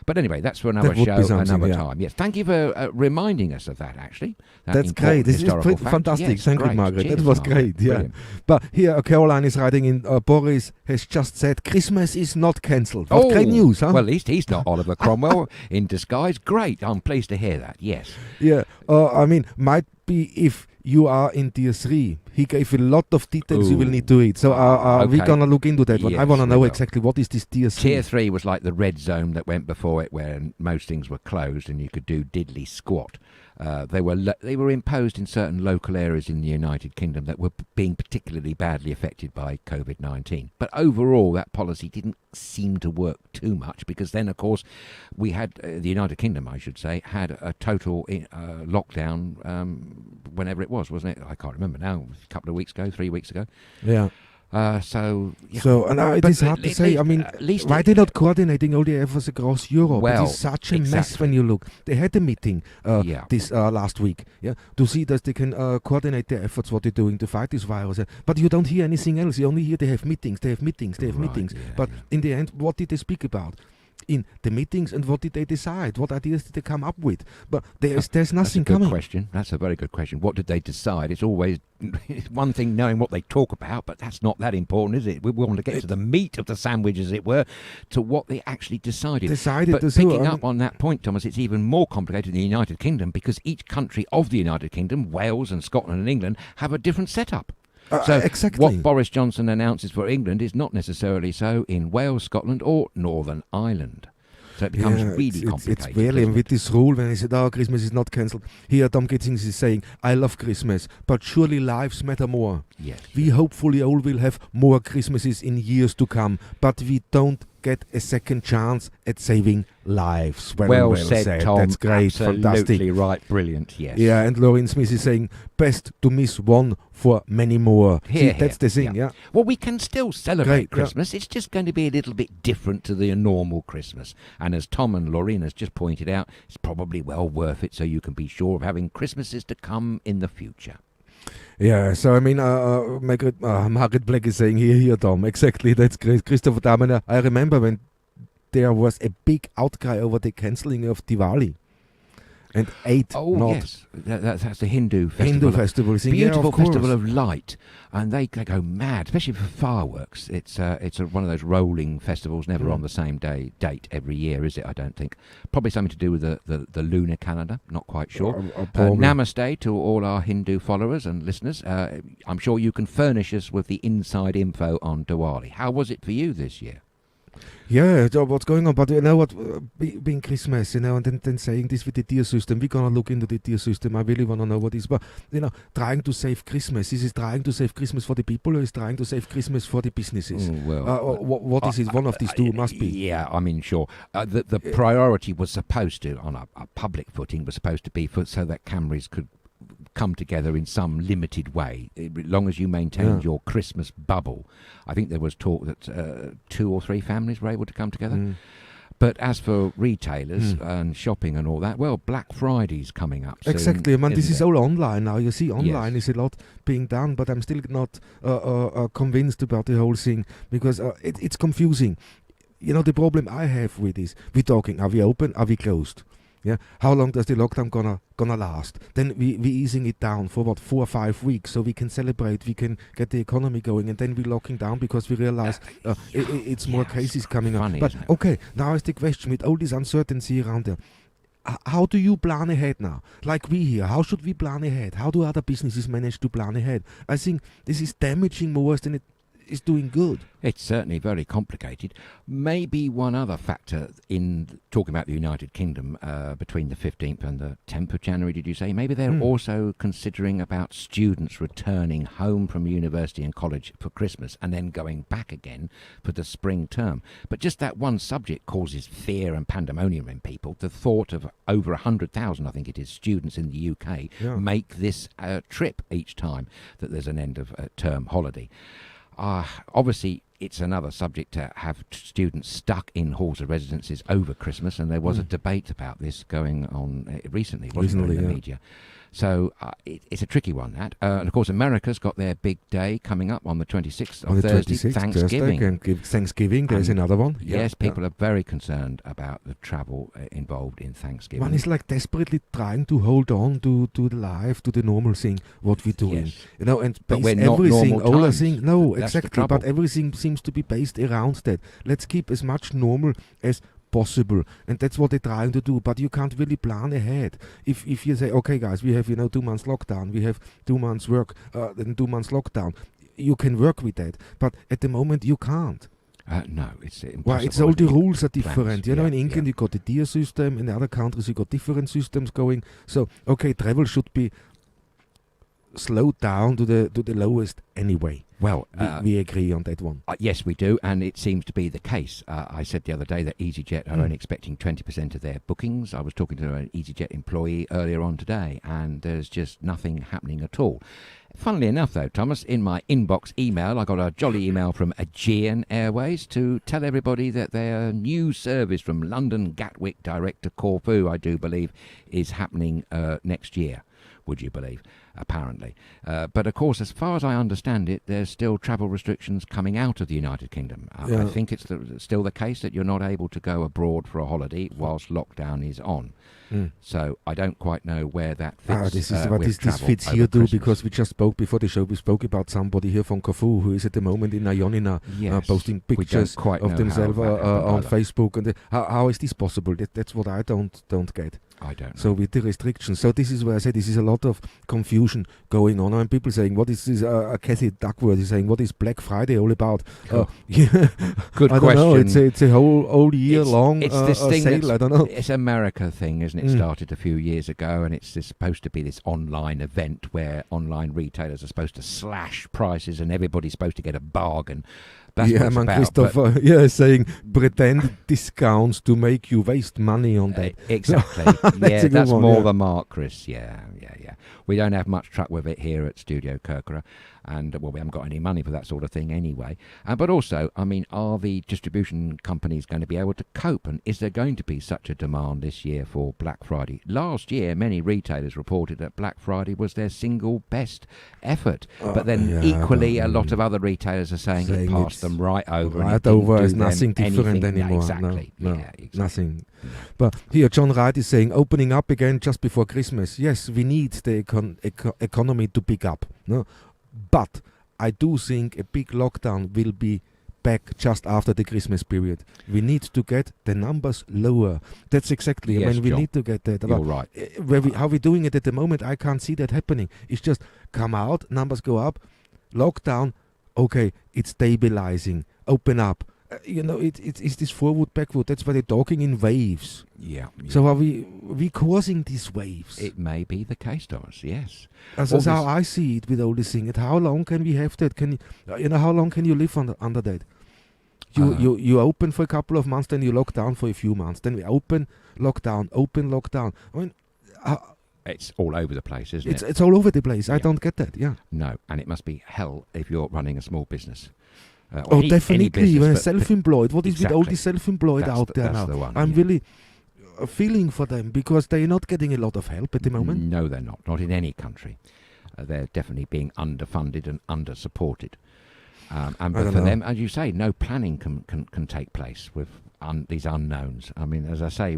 Speaker 1: But anyway, that's for another
Speaker 2: That would be
Speaker 1: show,
Speaker 2: something,
Speaker 1: another
Speaker 2: yeah.
Speaker 1: time. Yes, thank you for reminding us of that, actually. That
Speaker 2: That's great.
Speaker 1: important
Speaker 2: This is
Speaker 1: historical fact.
Speaker 2: fantastic.
Speaker 1: Yes,
Speaker 2: Thank you,
Speaker 1: great.
Speaker 2: Margaret.
Speaker 1: Cheers,
Speaker 2: That was
Speaker 1: Margaret.
Speaker 2: great. Yeah.
Speaker 1: Brilliant.
Speaker 2: But here, Caroline is writing in, Boris has just said Christmas is not cancelled. What great news, huh?
Speaker 1: Well, at least he's not Oliver Cromwell in disguise. Great. I'm pleased to hear that. Yes.
Speaker 2: Yeah. I mean, might be if you are in Tier 3. He gave a lot of details you will need to read. So we're
Speaker 1: okay.
Speaker 2: going to look into that one. I
Speaker 1: Yes,
Speaker 2: want to
Speaker 1: we
Speaker 2: know
Speaker 1: will.
Speaker 2: exactly what is this Tier 3.
Speaker 1: Tier 3 was like the red zone that went before it, where most things were closed and you could do diddly squat. They were imposed in certain local areas in the United Kingdom that were being particularly badly affected by COVID-19. But overall, that policy didn't seem to work too much, because then, of course, we had the United Kingdom, I should say, had a total lockdown whenever it was, wasn't it? I can't remember now. A couple of weeks ago, 3 weeks ago.
Speaker 2: Yeah.
Speaker 1: So
Speaker 2: it is hard to say. I mean, why they're not coordinating all the efforts across Europe?
Speaker 1: Well,
Speaker 2: it is such a mess
Speaker 1: exactly.
Speaker 2: when you look. They had a meeting this last week, to see that they can coordinate their efforts, what they're doing to fight this virus. But you don't hear anything else. You only hear they have meetings.
Speaker 1: Right,
Speaker 2: But
Speaker 1: yeah.
Speaker 2: in the end, what did they speak about? In the meetings, and what did they decide? What ideas did they come up with? But there's nothing
Speaker 1: That's a good
Speaker 2: coming.
Speaker 1: question. That's a very good question. What did they decide? It's always one thing knowing what they talk about, but that's not that important, is it? We want to get to the meat of the sandwich, as it were, to what they actually decided. But picking up on that point, Thomas, it's even more complicated in the United Kingdom, because each country of the United Kingdom, Wales and Scotland and England, have a different setup. So
Speaker 2: exactly.
Speaker 1: what Boris Johnson announces for England is not necessarily so in Wales, Scotland or Northern Ireland. So it becomes really complicated.
Speaker 2: It's really, and with this rule, when I said, Christmas is not cancelled, here Tom Gittings is saying, I love Christmas, but surely lives matter more.
Speaker 1: Yes.
Speaker 2: We hopefully all will have more Christmases in years to come, but we don't get a second chance at saving lives.
Speaker 1: Well said, Tom.
Speaker 2: That's great,
Speaker 1: Absolutely
Speaker 2: fantastic.
Speaker 1: right, brilliant, yes.
Speaker 2: Yeah, and Lauren Smith is saying, best to miss one for many more.
Speaker 1: Here,
Speaker 2: that's the thing, yeah.
Speaker 1: Well, we can still celebrate
Speaker 2: Great, yeah.
Speaker 1: Christmas. It's just going to be a little bit different to the normal Christmas. And as Tom and Lauren has just pointed out, it's probably well worth it, so you can be sure of having Christmases to come in the future.
Speaker 2: Yeah, so I mean, Margaret Black is saying, here, Tom, exactly, that's great. Christopher Damener, I remember when there was a big outcry over the cancelling of Diwali. And
Speaker 1: Yes, that's the Hindu festival.
Speaker 2: Hindu festival.
Speaker 1: Beautiful festival of light, and they go mad, especially for fireworks. It's one of those rolling festivals, never on the same date every year, is it? I don't think. Probably something to do with the lunar calendar. Not quite sure. Namaste to all our Hindu followers and listeners. I'm sure you can furnish us with the inside info on Diwali. How was it for you this year?
Speaker 2: Yeah, what's going on? But you know what, being Christmas, and then saying this with the tier system, we're going to look into the tier system. I really want to know what is, but, trying to save Christmas. Is it trying to save Christmas for the people, or is it trying to save Christmas for the businesses? What is it? One of these two must be.
Speaker 1: Yeah, I mean, sure. The priority was supposed to, on a public footing, was supposed to be so that Camrys could come together in some limited way, as long as you maintained your Christmas bubble. I think there was talk that 2 or 3 families were able to come together. But as for retailers and shopping and all that, well, Black Friday's coming up soon.
Speaker 2: Exactly. I mean, this is
Speaker 1: it?
Speaker 2: all online now. You see, online is a lot being done, but I'm still not convinced about the whole thing because it's confusing. You know, the problem I have with this, we're talking, are we open, are we closed? Yeah. How long does the lockdown gonna last? Then we easing it down for 4 or 5 weeks so we can celebrate, we can get the economy going, and then we're locking down because we realize it's more cases coming up. But okay, now is the question with all this uncertainty around there. How do you plan ahead now? Like we here, how should we plan ahead? How do other businesses manage to plan ahead? I think this is damaging more than it is doing good.
Speaker 1: It's certainly very complicated. Maybe one other factor in talking about the United Kingdom between the 15th and the 10th of January, did you say? Maybe they're also considering about students returning home from university and college for Christmas and then going back again for the spring term. But just that one subject causes fear and pandemonium in people. The thought of over 100,000, I think it is, students in the UK make this trip each time that there's an end of term holiday. Obviously, it's another subject to have students stuck in halls of residences over Christmas, and there was a debate about this going on recently, wasn't there, in the media. So it's a tricky one, that. And, of course, America's got their big day coming up on the 26th of Thursday, Thanksgiving.
Speaker 2: Thanksgiving, there's another one.
Speaker 1: Yes, people are very concerned about the travel involved in Thanksgiving.
Speaker 2: One is like desperately trying to hold on to the life, to the normal thing, what we're doing.
Speaker 1: Yes.
Speaker 2: You know, and
Speaker 1: but we're
Speaker 2: not
Speaker 1: everything,
Speaker 2: normal times. No,
Speaker 1: that's
Speaker 2: exactly. But everything seems to be based around that. Let's keep as much normal as possible, and that's what they're trying to do, but you can't really plan ahead. If you say, okay guys, we have 2 months lockdown, we have 2 months work, then 2 months lockdown, you can work with that, but at the moment you can't.
Speaker 1: No, it's impossible.
Speaker 2: Well, it's all the rules are different.
Speaker 1: Plans,
Speaker 2: in England you got the tier system, in the other countries you got different systems going. So okay, travel should be slowed down to the lowest anyway.
Speaker 1: Well,
Speaker 2: we agree on that one.
Speaker 1: Yes, we do, and it seems to be the case. I said the other day that EasyJet are only expecting 20% of their bookings. I was talking to an EasyJet employee earlier on today, and there's just nothing happening at all. Funnily enough, though, Thomas, in my inbox email, I got a jolly email from Aegean Airways to tell everybody that their new service from London Gatwick direct to Corfu, I do believe, is happening next year. Would you believe? Apparently. But of course, as far as I understand it, there's still travel restrictions coming out of the United Kingdom. I think it's still the case that you're not able to go abroad for a holiday whilst lockdown is on. So I don't quite know where that fits.
Speaker 2: This fits here too, because we just spoke before the show. We spoke about somebody here from Corfu who is at the moment in Ioannina posting pictures of themselves on Facebook. And how is this possible? That's what I don't get.
Speaker 1: I don't know.
Speaker 2: So with the restrictions, so this is where I say this is a lot of confusion going on, and people saying, "What is this?" Kathy Duckworth is saying, "What is Black Friday all about?"
Speaker 1: Good
Speaker 2: I don't
Speaker 1: question.
Speaker 2: know. It's a whole year long
Speaker 1: this thing
Speaker 2: sale. I don't know.
Speaker 1: It's an America thing, isn't it? Started a few years ago, and it's supposed to be this online event where online retailers are supposed to slash prices, and everybody's supposed to get a bargain. That's what it's about.
Speaker 2: Christopher, saying pretend discounts to make you waste money on that.
Speaker 1: Exactly. That's more the mark, Chris. Yeah. We don't have much truck with it here at Studio Kirkara, and we haven't got any money for that sort of thing anyway. But also, I mean, are the distribution companies going to be able to cope, and is there going to be such a demand this year for Black Friday? Last year, many retailers reported that Black Friday was their single best effort, but then equally a lot of other retailers are saying it passed them right over.
Speaker 2: Right over is nothing different anymore.
Speaker 1: Exactly.
Speaker 2: No,
Speaker 1: exactly.
Speaker 2: Nothing. But here, John Wright is saying, opening up again just before Christmas. Yes, we need the economy to pick up. No, but I do think a big lockdown will be back just after the Christmas period. We need to get the numbers lower. That's exactly.
Speaker 1: Yes,
Speaker 2: we need to get that.
Speaker 1: You're right.
Speaker 2: How we're doing it at the moment, I can't see that happening. It's just come out, numbers go up, lockdown. Okay, it's stabilizing. Open up. It's this forward, backward. That's why they're talking in waves.
Speaker 1: Yeah.
Speaker 2: So are we causing these waves?
Speaker 1: It may be the case, Thomas. Yes.
Speaker 2: That's how I see it with all this thing. And how long can we have that? How long can you live under that? You open for a couple of months, then you lock down for a few months. Then we open, lockdown. I mean,
Speaker 1: it's all over the place, isn't it?
Speaker 2: It's all over the place. I don't get that. Yeah.
Speaker 1: No, and it must be hell if you're running a small business.
Speaker 2: Definitely.
Speaker 1: business,
Speaker 2: Self-employed. What is with all
Speaker 1: Exactly.
Speaker 2: the self-employed out there
Speaker 1: that's
Speaker 2: now?
Speaker 1: the one,
Speaker 2: I'm
Speaker 1: yeah.
Speaker 2: really feeling for them because they're not getting a lot of help at the moment.
Speaker 1: No, they're not. Not in any country. They're definitely being underfunded and under-supported. And
Speaker 2: I don't
Speaker 1: for
Speaker 2: know.
Speaker 1: them, as you say, no planning can take place with these unknowns. I mean, as I say,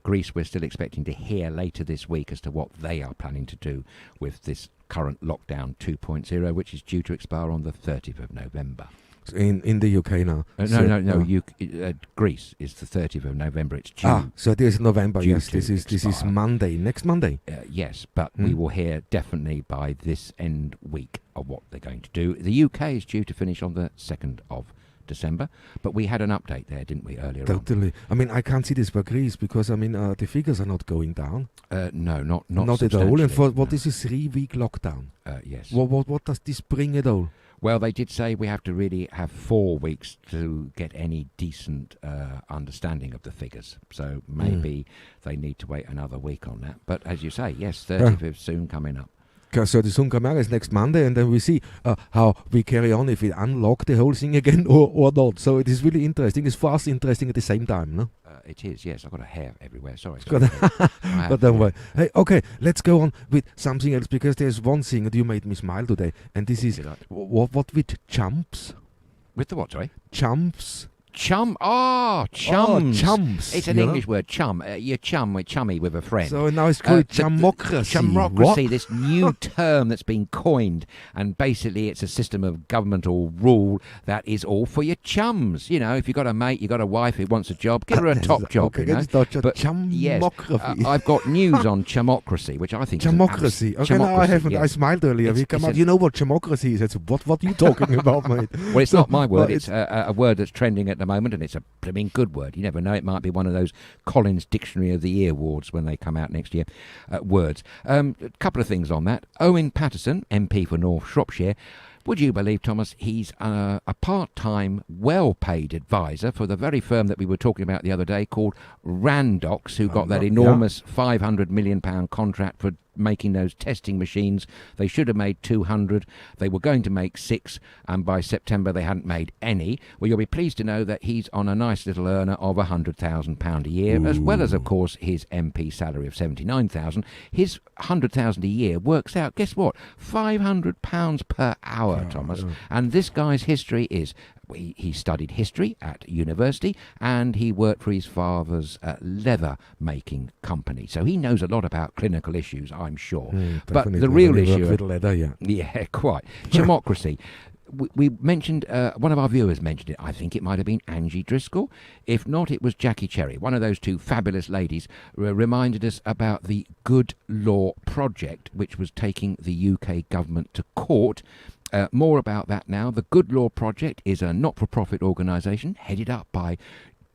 Speaker 1: Greece, we're still expecting to hear later this week as to what they are planning to do with this current lockdown 2.0, which is due to expire on the 30th of November.
Speaker 2: In the UK now.
Speaker 1: No. Greece is the 30th of November. It's due.
Speaker 2: So this is November.
Speaker 1: due
Speaker 2: Yes,
Speaker 1: to
Speaker 2: this is
Speaker 1: expire.
Speaker 2: Monday. Next Monday.
Speaker 1: Yes, but we will hear definitely by this end week of what they're going to do. The UK is due to finish on the 2nd of December, but we had an update there, didn't we, earlier
Speaker 2: Totally. I mean, I can't see this for Greece because the figures are not going down.
Speaker 1: No, not
Speaker 2: at all. And for what
Speaker 1: no.
Speaker 2: is a 3-week lockdown?
Speaker 1: Yes.
Speaker 2: What does this bring at all?
Speaker 1: Well, they did say we have to really have 4 weeks to get any decent understanding of the figures. So maybe they need to wait another week on that. But as you say, yes, 30th is soon coming up.
Speaker 2: So the soon come out is next Monday, and then we see how we carry on, if we unlock the whole thing again or not. So it is really interesting. It's fast interesting at the same time, no?
Speaker 1: It is, yes. I've got a hair everywhere. Sorry.
Speaker 2: But don't worry. Hey, okay, let's go on with something else, because there's one thing that you made me smile today, and this is what with chumps?
Speaker 1: With the what, sorry?
Speaker 2: Chumps.
Speaker 1: Chums.
Speaker 2: Chums.
Speaker 1: It's an English word, chum. You're chummy with a friend.
Speaker 2: So now it's called chumocracy.
Speaker 1: Chumocracy, this new term that's been coined, and basically it's a system of governmental rule that is all for your chums. You know, if you've got a mate, you've got a wife who wants a job, give her a top job.
Speaker 2: Okay,
Speaker 1: you know?
Speaker 2: but
Speaker 1: yes, I've got news on chumocracy, which I think
Speaker 2: chumocracy.
Speaker 1: is
Speaker 2: Okay, no, I haven't.
Speaker 1: Yes.
Speaker 2: I smiled earlier. We come out. You know what chumocracy is? It's what are you talking about, mate?
Speaker 1: Well, it's not my word. It's a word that's trending at the moment, and it's a blooming good word. You never know, it might be one of those Collins Dictionary of the Year awards when they come out next year. Words. A couple of things on that. Owen Paterson, MP for North Shropshire. Would you believe, Thomas, he's a part-time, well-paid advisor for the very firm that we were talking about the other day called Randox, who got that enormous £500 million contract for making those testing machines. They should have made 200. They were going to make 6, and by September they hadn't made any. Well, you'll be pleased to know that he's on a nice little earner of £100,000 a year, as well as, of course, his MP salary of £79,000. His £100,000 a year works out, guess what, £500 per hour, Thomas. And this guy's history is, he studied history at university, and he worked for his father's leather making company. So he knows a lot about clinical issues, I'm sure. But the real issue,
Speaker 2: with leather,
Speaker 1: yeah, quite. Chumocracy. We mentioned, one of our viewers mentioned it. I think it might have been Angie Driscoll. If not, it was Jackie Cherry. One of those two fabulous ladies reminded us about the Good Law Project, which was taking the UK government to court. More about that now. The Good Law Project is a not-for-profit organisation headed up by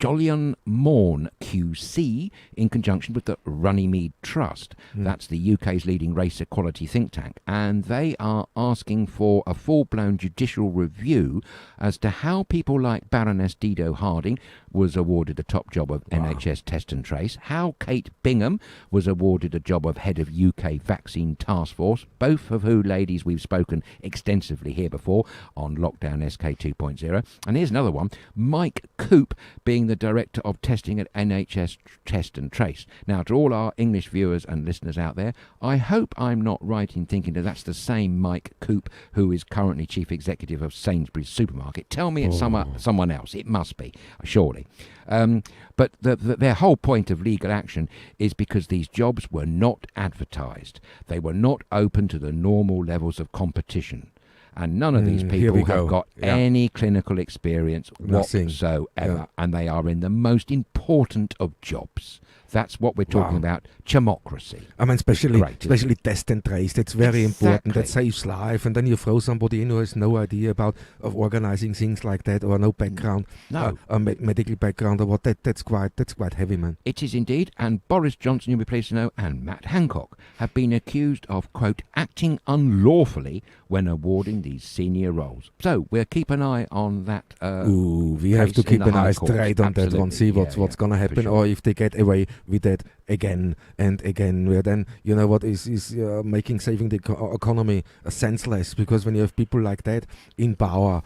Speaker 1: Jolyon Morn QC in conjunction with the Runnymede Trust. That's the UK's leading race equality think tank, and they are asking for a full-blown judicial review as to how people like Baroness Dido Harding was awarded the top job of NHS Test and Trace, how Kate Bingham was awarded a job of head of UK Vaccine Task Force, both of who ladies we've spoken extensively here before on Lockdown SK 2.0. And here's another one, Mike Coop being the director of testing at NHS Test and Trace. Now, to all our English viewers and listeners out there, I hope I'm not right in thinking that that's the same Mike Coop who is currently chief executive of Sainsbury's Supermarket. Tell me it's someone else. It must be, surely. But their whole point of legal action is because these jobs were not advertised. They were not open to the normal levels of competition. And none of these people have got any clinical experience whatsoever. And they are in the most important of jobs. That's what we're talking about, chumocracy.
Speaker 2: I mean, especially test and trace. That's very important. That saves life. And then you throw somebody in who has no idea of organising things like that, or no background, medical background or what. That's quite heavy, man.
Speaker 1: It is indeed. And Boris Johnson, you'll be pleased to know, and Matt Hancock have been accused of, quote, acting unlawfully when awarding these senior roles. So we'll keep an eye on that.
Speaker 2: We have to keep an eye straight on that one. See what's going to happen, or if they get away with that again and again. Where then, you know what, is making saving the economy senseless, because when you have people like that in power,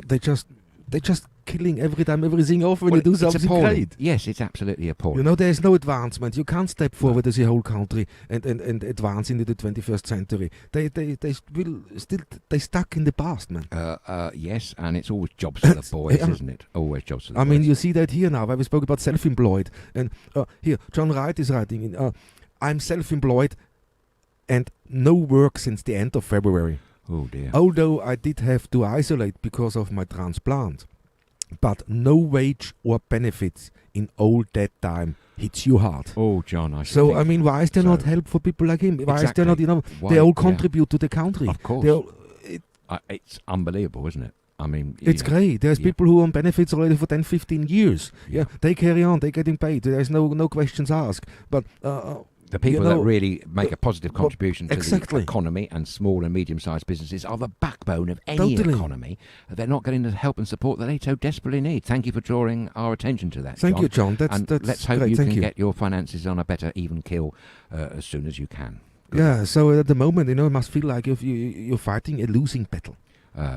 Speaker 2: they just killing every time everything off when you do something great.
Speaker 1: Yes, it's absolutely appalling.
Speaker 2: You know, there's no advancement. You can't step forward as a whole country and advance into the 21st century. They will still stuck in the past, man.
Speaker 1: Yes, and it's always jobs for the boys, isn't it? Always jobs for the boys.
Speaker 2: I mean, you see that here now. We spoke about self-employed, and here John Wright is writing in. I'm self-employed and no work since the end of February.
Speaker 1: Oh dear.
Speaker 2: Although I did have to isolate because of my transplant. But no wage or benefits in all that time hits you hard.
Speaker 1: Oh, John,
Speaker 2: So, I mean, why is there not help for people like him? Why is there not, they all contribute to the country.
Speaker 1: Of course. It's unbelievable, isn't it? I mean...
Speaker 2: It's great. There's people who are on benefits already for 10, 15 years. Yeah. They carry on. They're getting paid. There's no questions asked. But...
Speaker 1: the people that really make a positive contribution to the economy, and small and medium-sized businesses are the backbone of any economy. They're not getting the help and support that they so desperately need. Thank you for drawing our attention to that,
Speaker 2: Thank you, John. That's
Speaker 1: let's hope
Speaker 2: great.
Speaker 1: you can get your finances on a better even keel as soon as you can.
Speaker 2: Yeah, so at the moment, it must feel like you're fighting a losing battle.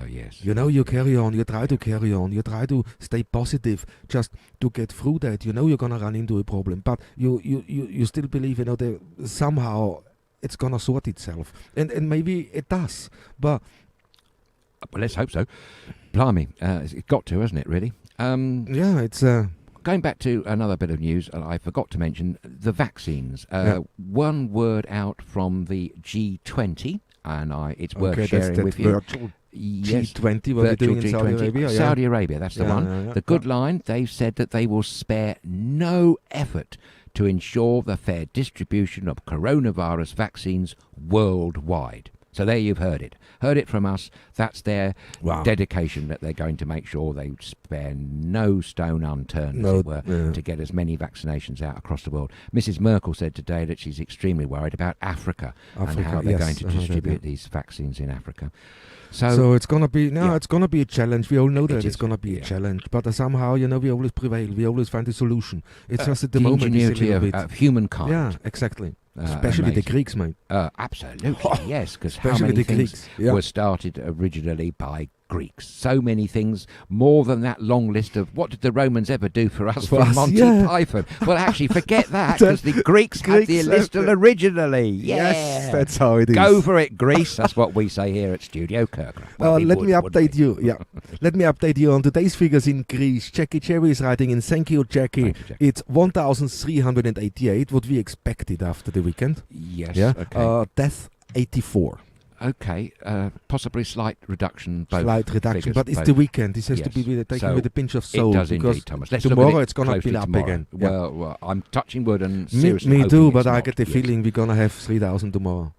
Speaker 1: Yes.
Speaker 2: You carry on, you try to carry on, you try to stay positive just to get through that. You're going to run into a problem, but you still believe, that somehow it's going to sort itself. And maybe it does, but...
Speaker 1: Well, let's hope so. Blimey, it's got to, hasn't it, really?
Speaker 2: Yeah, it's...
Speaker 1: Going back to another bit of news, I forgot to mention the vaccines. One word out from the G20, and it's worth sharing with you.
Speaker 2: Yes, G20, what are they doing in Saudi Arabia?
Speaker 1: Saudi Arabia, that's the one. The good line, they've said that they will spare no effort to ensure the fair distribution of coronavirus vaccines worldwide. So there you've heard it. Heard it from us. That's their dedication, that they're going to make sure they spare no stone unturned, as it were, to get as many vaccinations out across the world. Mrs. Merkel said today that she's extremely worried about Africa and how they're going to distribute these vaccines in Africa. So
Speaker 2: it's going to be it's going to be a challenge. We all know that it's going to be a challenge, but somehow we always prevail. We always find a solution. It's just at the moment
Speaker 1: ingenuity of humankind.
Speaker 2: Yeah, exactly. Especially the Greeks, mate.
Speaker 1: Absolutely, yes, because how many things were started originally by Greeks? So many things, more than that long list of what did the Romans ever do for us from Monty Python? Well, actually, forget that, because the Greeks had the list originally.
Speaker 2: Yes, that's how it is.
Speaker 1: Go for it, Greece. That's what we say here at Studio Kirkland.
Speaker 2: Let me update you. Yeah, let me update you on today's figures in Greece. Jackie Cherry is writing in. Thank you, Jackie. It's 1,388. What we expected after the weekend.
Speaker 1: Yes.
Speaker 2: Yeah.
Speaker 1: Okay.
Speaker 2: Death 84.
Speaker 1: Okay, possibly slight reduction.
Speaker 2: Slight reduction, but it's the weekend. This has to be taken with a pinch of salt.
Speaker 1: It does
Speaker 2: because
Speaker 1: indeed, Thomas.
Speaker 2: Tomorrow it's going to build up again.
Speaker 1: Well, I'm touching wood and seriously
Speaker 2: me too, but
Speaker 1: I
Speaker 2: get the feeling we're going to have 3,000 tomorrow.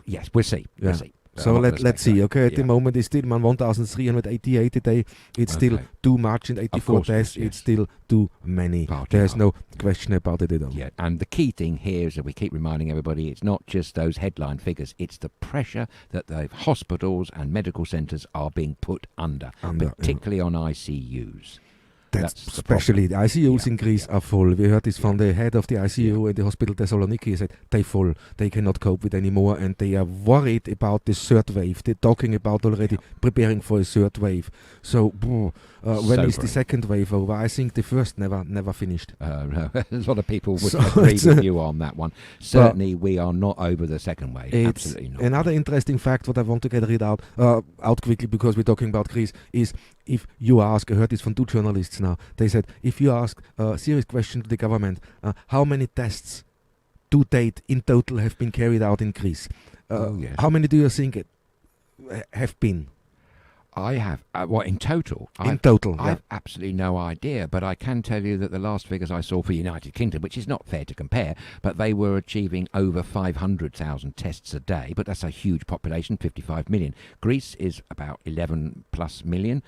Speaker 1: Yes, we'll see.
Speaker 2: Yeah.
Speaker 1: We'll see.
Speaker 2: So let's see. Okay, at the moment it's still 1,388 today. It's still too much, and 84 deaths. It's still too many. There's no question about it at all.
Speaker 1: Yeah, and the key thing here is that we keep reminding everybody, it's not just those headline figures. It's the pressure that the hospitals and medical centres are being put under particularly on ICUs.
Speaker 2: That's especially the ICUs in Greece are full. We heard this from the head of the ICU in the hospital Thessaloniki. He said they're full. They cannot cope with anymore, and they are worried about the third wave. They're talking about already preparing for a third wave. So when is the second wave over? I think the first never finished.
Speaker 1: No. A lot of people would agree with you on that one. Certainly, we are not over the second wave. Absolutely not.
Speaker 2: Another interesting fact, what I want to get rid out quickly, because we're talking about Greece, is if you ask, I heard this from two journalists now, they said, if you ask a serious question to the government, how many tests to date in total have been carried out in Greece? How many do you think have been?
Speaker 1: I have, in total?
Speaker 2: In total,
Speaker 1: I have absolutely no idea, but I can tell you that the last figures I saw for United Kingdom, which is not fair to compare, but they were achieving over 500,000 tests a day, but that's a huge population, 55 million. Greece is about 11 plus million.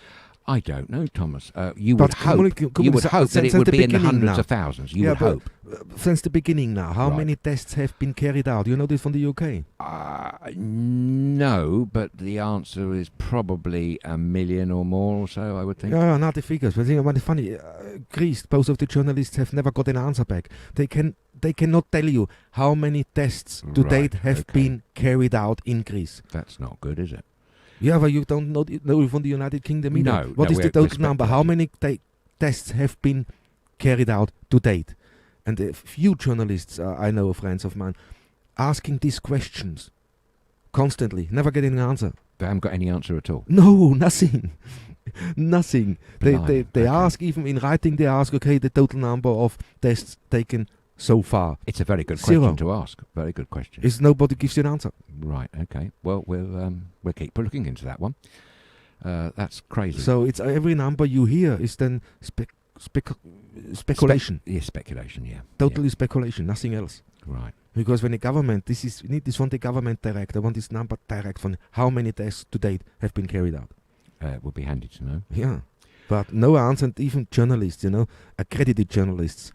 Speaker 1: I don't know, Thomas. You
Speaker 2: But
Speaker 1: would hope. You would hope that it would be in the hundreds of thousands. You would hope.
Speaker 2: Since the beginning now, how many tests have been carried out? You know this from the UK?
Speaker 1: No, but the answer is probably 1 million or more or so, I would think.
Speaker 2: Yeah, not the figures. But you know what is funny? Greece, both of the journalists have never got an answer back. They cannot tell you how many tests to date have been carried out in Greece.
Speaker 1: That's not good, is it?
Speaker 2: Yeah, but you don't know from the United Kingdom either.
Speaker 1: No.
Speaker 2: What is the total number? How many tests have been carried out to date? And a few journalists I know, friends of mine, asking these questions constantly, never getting an answer.
Speaker 1: They haven't got any answer at all.
Speaker 2: No, nothing. Nothing. They
Speaker 1: Okay.
Speaker 2: ask, even in writing, they ask, okay, the total number of tests taken so far.
Speaker 1: It's a very good
Speaker 2: Zero.
Speaker 1: question to ask. Very good question.
Speaker 2: Is nobody gives you an answer.
Speaker 1: Right. Okay. Well, we'll keep looking into that one. That's crazy.
Speaker 2: So it's every number you hear is then speculation.
Speaker 1: Speculation. Yeah.
Speaker 2: Totally speculation, nothing else.
Speaker 1: Right.
Speaker 2: Because when the government, we need this from the government direct. I want this number direct from how many tests to date have been carried out.
Speaker 1: It would be handy to know.
Speaker 2: Yeah. But no answer, and even journalists, accredited journalists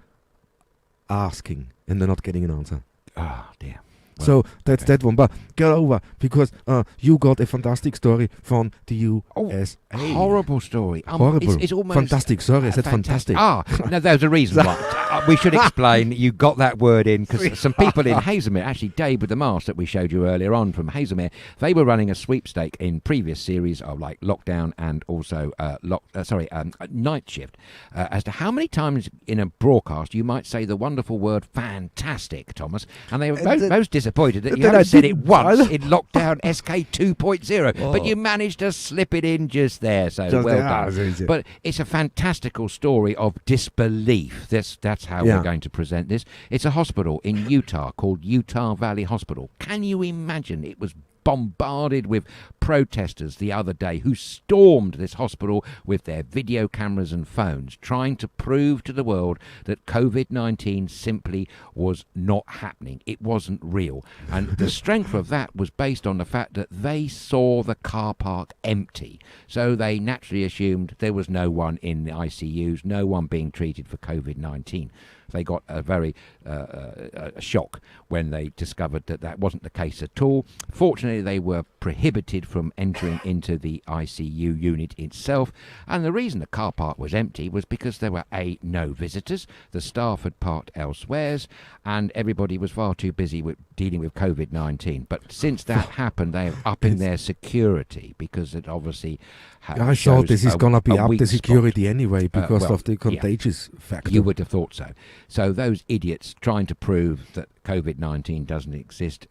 Speaker 2: asking and they're not getting an answer.
Speaker 1: Ah, dear. Well,
Speaker 2: So that's that one. But get over, because you got a fantastic story from the USA.
Speaker 1: horrible story.
Speaker 2: Horrible.
Speaker 1: It's almost
Speaker 2: Fantastic. Sorry, I said fantastic.
Speaker 1: No, there's a reason why. We should explain. You got that word in because some people in Hazelmere, actually Dave with the mask that we showed you earlier on from Hazelmere, they were running a sweepstake in previous series of like Lockdown and also Night Shift as to how many times in a broadcast you might say the wonderful word fantastic, Thomas. And they were most disappointed that you haven't said it once in Lockdown SK 2.0, but you managed to slip it in just there. So
Speaker 2: Just
Speaker 1: well
Speaker 2: there.
Speaker 1: done. But it's a fantastical story of disbelief. That's how we're going to present this. It's a hospital in Utah called Utah Valley Hospital. Can you imagine? It was bombarded with protesters the other day who stormed this hospital with their video cameras and phones, trying to prove to the world that COVID-19 simply was not happening. It wasn't real. And the strength of that was based on the fact that they saw the car park empty. So they naturally assumed there was no one in the ICUs, no one being treated for COVID-19. They got a very shock when they discovered that wasn't the case at all. Fortunately, they were prohibited from entering into the ICU unit itself. And the reason the car park was empty was because there were no visitors. The staff had parked elsewheres, and everybody was far too busy with dealing with COVID-19. But since that happened, they are upping their security because it obviously
Speaker 2: I thought this is going to be up the security
Speaker 1: spot.
Speaker 2: anyway because of the contagious factor.
Speaker 1: You would have thought so. So those idiots trying to prove that COVID-19 doesn't exist,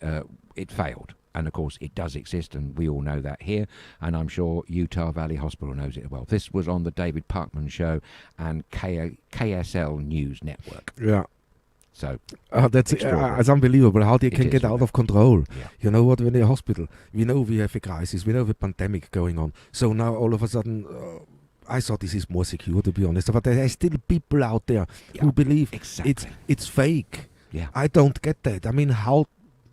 Speaker 1: it failed. And, of course, it does exist, and we all know that here. And I'm sure Utah Valley Hospital knows it well. This was on the David Parkman Show and KSL News Network.
Speaker 2: Yeah.
Speaker 1: So
Speaker 2: that's it's unbelievable how they can get out of control.
Speaker 1: Yeah.
Speaker 2: You know what? When in a hospital, we know we have a crisis, we know a pandemic going on. So now all of a sudden, I thought this is more secure, to be honest. But there are still people out there who believe it's fake.
Speaker 1: Yeah.
Speaker 2: I don't get that. I mean, how?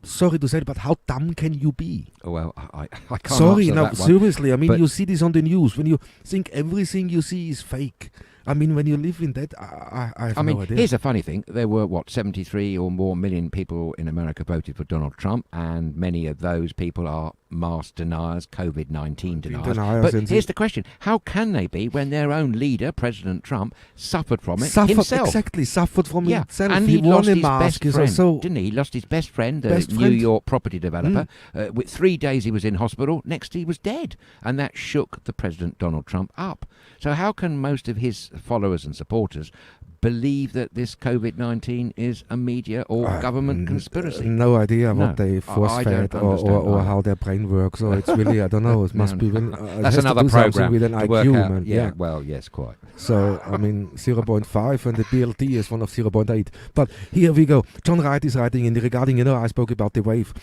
Speaker 2: Sorry to say it, but how dumb can you be?
Speaker 1: Oh, well, I can't
Speaker 2: Sorry,
Speaker 1: answer
Speaker 2: now
Speaker 1: that one.
Speaker 2: seriously. I mean, you see this on the news when you think everything you see is fake. I mean, when you live in that, I have no idea.
Speaker 1: Here's a funny thing. There were, 73 or more million people in America voted for Donald Trump, and many of those people are mask deniers, COVID-19 deniers. But here's the question. How can they be when their own leader, President Trump, suffered from it himself?
Speaker 2: Exactly, suffered from himself.
Speaker 1: And
Speaker 2: he
Speaker 1: lost
Speaker 2: wore a
Speaker 1: his
Speaker 2: mask.
Speaker 1: best friend,
Speaker 2: so
Speaker 1: didn't he? He lost his best friend, the New York property developer. With 3 days he was in hospital. Next he was dead. And that shook the President Donald Trump up. So how can most of his followers and supporters believe that this COVID-19 is a media or government conspiracy?
Speaker 2: No idea what they force-fed or how their brain works. So it's really, I don't know. It must be.
Speaker 1: That's another program
Speaker 2: with an IQ, man.
Speaker 1: Yeah, well, yes, quite.
Speaker 2: So, I mean, 0.5 and the BLT is one of 0.8. But here we go. John Wright is writing regarding, I spoke about the wave.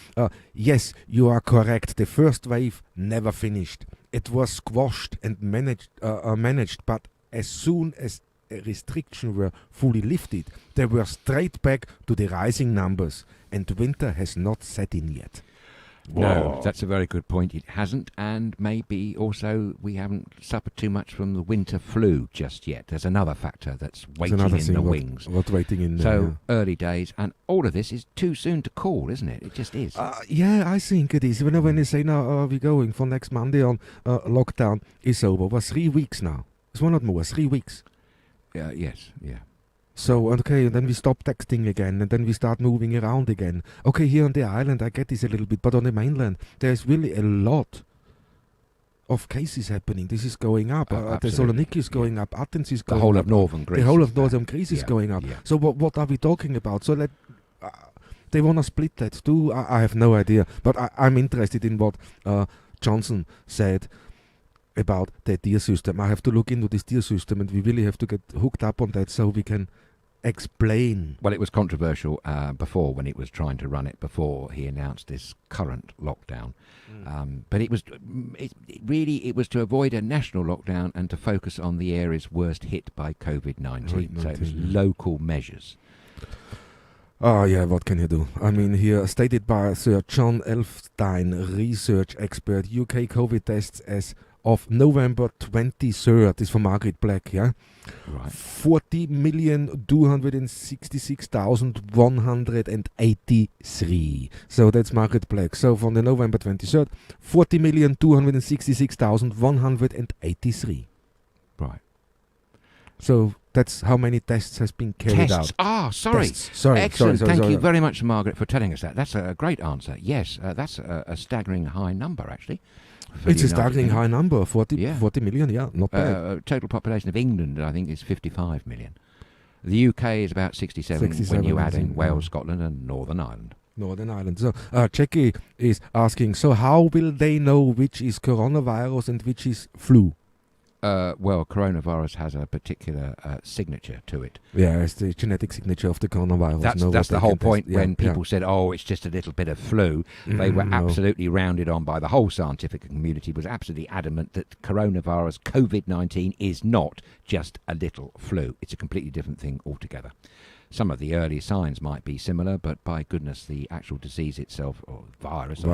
Speaker 2: Yes, you are correct. The first wave never finished. It was squashed and managed, but as soon as restrictions were fully lifted, they were straight back to the rising numbers, and winter has not set in yet.
Speaker 1: No, that's a very good point. It hasn't, and maybe also we haven't suffered too much from the winter flu just yet. There's another factor that's waiting in the wings.
Speaker 2: What waiting in
Speaker 1: So early days, and all of this is too soon to call, isn't it? It just is.
Speaker 2: Yeah, I think it is. When they say now we're going for next Monday on lockdown is over. Was 3 weeks now. It's one not more. 3 weeks.
Speaker 1: Yes, yeah.
Speaker 2: So, okay, and then we stop texting again, and then we start moving around again. Okay, here on the island, I get this a little bit, but on the mainland, there's really a lot of cases happening. This is going up. Thessaloniki is going up. Athens is going up.
Speaker 1: The whole of northern Greece.
Speaker 2: The whole of northern Greece is going up.
Speaker 1: Yeah.
Speaker 2: So what are we talking about? So they want to split that too. I have no idea. But I'm interested in what Johnson said about the tier system. I have to look into this tier system, and we really have to get hooked up on that so we can explain.
Speaker 1: Well, it was controversial before when it was trying to run it before he announced this current lockdown. But it was to avoid a national lockdown and to focus on the areas worst hit by COVID-19. So it was local measures.
Speaker 2: Oh, yeah, what can you do? I mean, here stated by Sir John Elfstein, research expert, UK COVID tests as of November 23rd is for Margaret Black, yeah?
Speaker 1: Right.
Speaker 2: 40,266,183. So that's Margaret Black. So from the November 23rd, 40,266,183.
Speaker 1: Right.
Speaker 2: So that's how many tests has been carried out.
Speaker 1: Sorry.
Speaker 2: Sorry.
Speaker 1: Excellent. Thank you very much, Margaret, for telling us that. That's a great answer. Yes, that's a staggering high number, actually.
Speaker 2: It's a staggering high number, 40 million, yeah, not bad.
Speaker 1: Total population of England, I think, is 55 million. The UK is about 67 when you add in Wales, Scotland and Northern Ireland.
Speaker 2: Northern Ireland. So, Jackie is asking, so how will they know which is coronavirus and which is flu?
Speaker 1: Well, coronavirus has a particular signature to it.
Speaker 2: Yeah, it's the genetic signature of the coronavirus.
Speaker 1: That's the whole point. When people said, "Oh, it's just a little bit of flu," they were absolutely rounded on by the whole scientific community. Was absolutely adamant that coronavirus, COVID-19, is not just a little flu. It's a completely different thing altogether. Some of the early signs might be similar, but by goodness, the actual disease itself, or virus,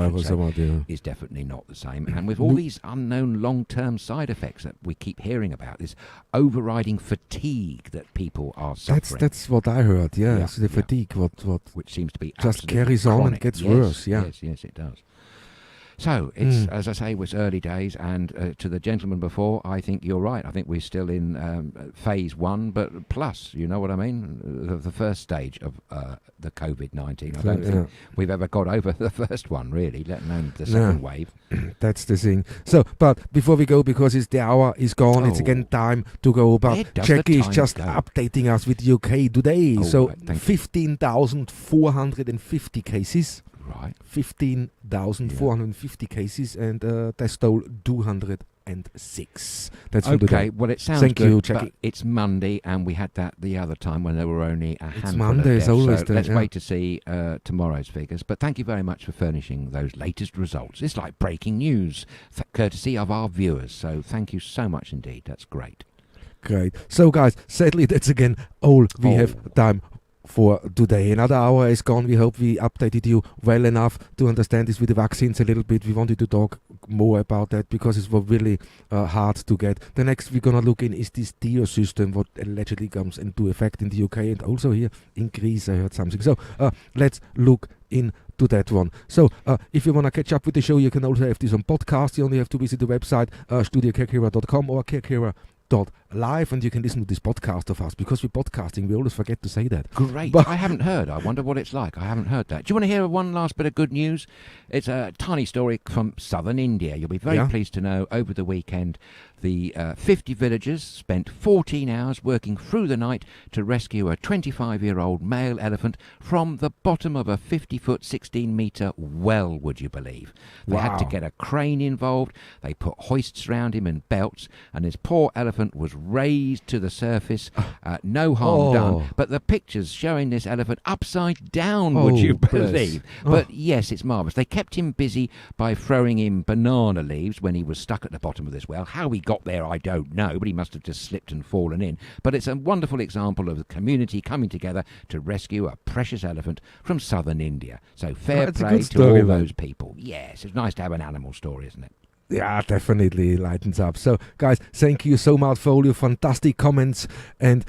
Speaker 1: is definitely not the same. And with all these unknown long-term side effects that we keep hearing about, this overriding fatigue that people are suffering.
Speaker 2: That's what I heard, yes. The fatigue,
Speaker 1: which seems to be
Speaker 2: just carries on and gets worse,
Speaker 1: Yes, it does. So, it's as I say, it was early days, and to the gentleman before, I think you're right. I think we're still in phase 1, but plus, you know what I mean? The first stage of the COVID-19. I don't think we've ever got over the first one, really, let alone the second wave.
Speaker 2: That's the thing. So, but before we go, because the hour is gone, it's again time to go. But Jackie is just updating us with UK today. 15,450 cases.
Speaker 1: Right.
Speaker 2: 15,450 cases, and death toll 206. That's
Speaker 1: okay. Well, it sounds good,
Speaker 2: you,
Speaker 1: but it's Monday, and we had that the other time when there were only a handful
Speaker 2: Monday,
Speaker 1: of deaths.
Speaker 2: Always
Speaker 1: so let's wait to see tomorrow's figures. But thank you very much for furnishing those latest results. It's like breaking news, courtesy of our viewers. So thank you so much indeed. That's great.
Speaker 2: Great. So, guys, sadly, that's again all we have time for today. Another hour is gone. We hope we updated you well enough to understand this with the vaccines a little bit. We wanted to talk more about that because it was really hard to get. The next we're gonna look in is this tier system, what allegedly comes into effect in the UK and also here in Greece. I heard something. So let's look into that one. So if you want to catch up with the show, you can also have this on podcast. You only have to visit the website studiocaregiver.com or caregiver.live, and you can listen to this podcast of us. Because we're podcasting, we always forget to say that.
Speaker 1: Great. But I haven't heard. I wonder what it's like. I haven't heard that. Do you want to hear one last bit of good news? It's a tiny story from southern India. You'll be very pleased to know over the weekend the 50 villagers spent 14 hours working through the night to rescue a 25-year-old male elephant from the bottom of a 50-foot, 16-metre well, would you believe? They had to get a crane involved. They put hoists around him and belts, and this poor elephant elephant was raised to the surface, no harm done. But the pictures showing this elephant upside down, would you believe? But yes, it's marvellous. They kept him busy by throwing him banana leaves when he was stuck at the bottom of this well. How he got there, I don't know, but he must have just slipped and fallen in. But it's a wonderful example of the community coming together to rescue a precious elephant from southern India. So fair play to all those people. Yes, it's nice to have an animal story, isn't it?
Speaker 2: Yeah, definitely lightens up. So, guys, thank you so much for all your fantastic comments and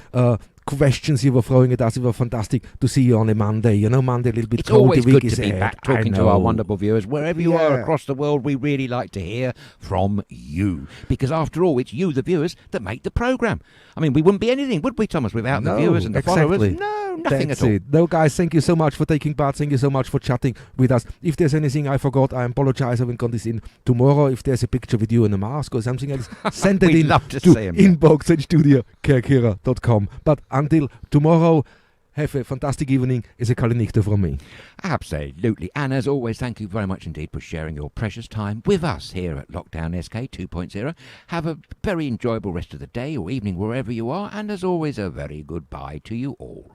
Speaker 2: questions you were throwing at us. It was fantastic to see you on a Monday. You know, Monday a little bit cold.
Speaker 1: It's always good to be back talking to our wonderful viewers. Wherever you are across the world, we really like to hear from you. Because after all, it's you, the viewers, that make the programme. I mean, we wouldn't be anything, would we, Thomas, without the viewers and the followers? No, nothing at all.
Speaker 2: No, guys, thank you so much for taking part. Thank you so much for chatting with us. If there's anything I forgot, I apologize. I will got this in tomorrow. If there's a picture with you in a mask or something else, send it in to inbox@studio.com. But until tomorrow, have a fantastic evening. It's a Kalinichte from me.
Speaker 1: Absolutely. And as always, thank you very much indeed for sharing your precious time with us here at Lockdown SK 2.0. Have a very enjoyable rest of the day or evening wherever you are. And as always, a very goodbye to you all.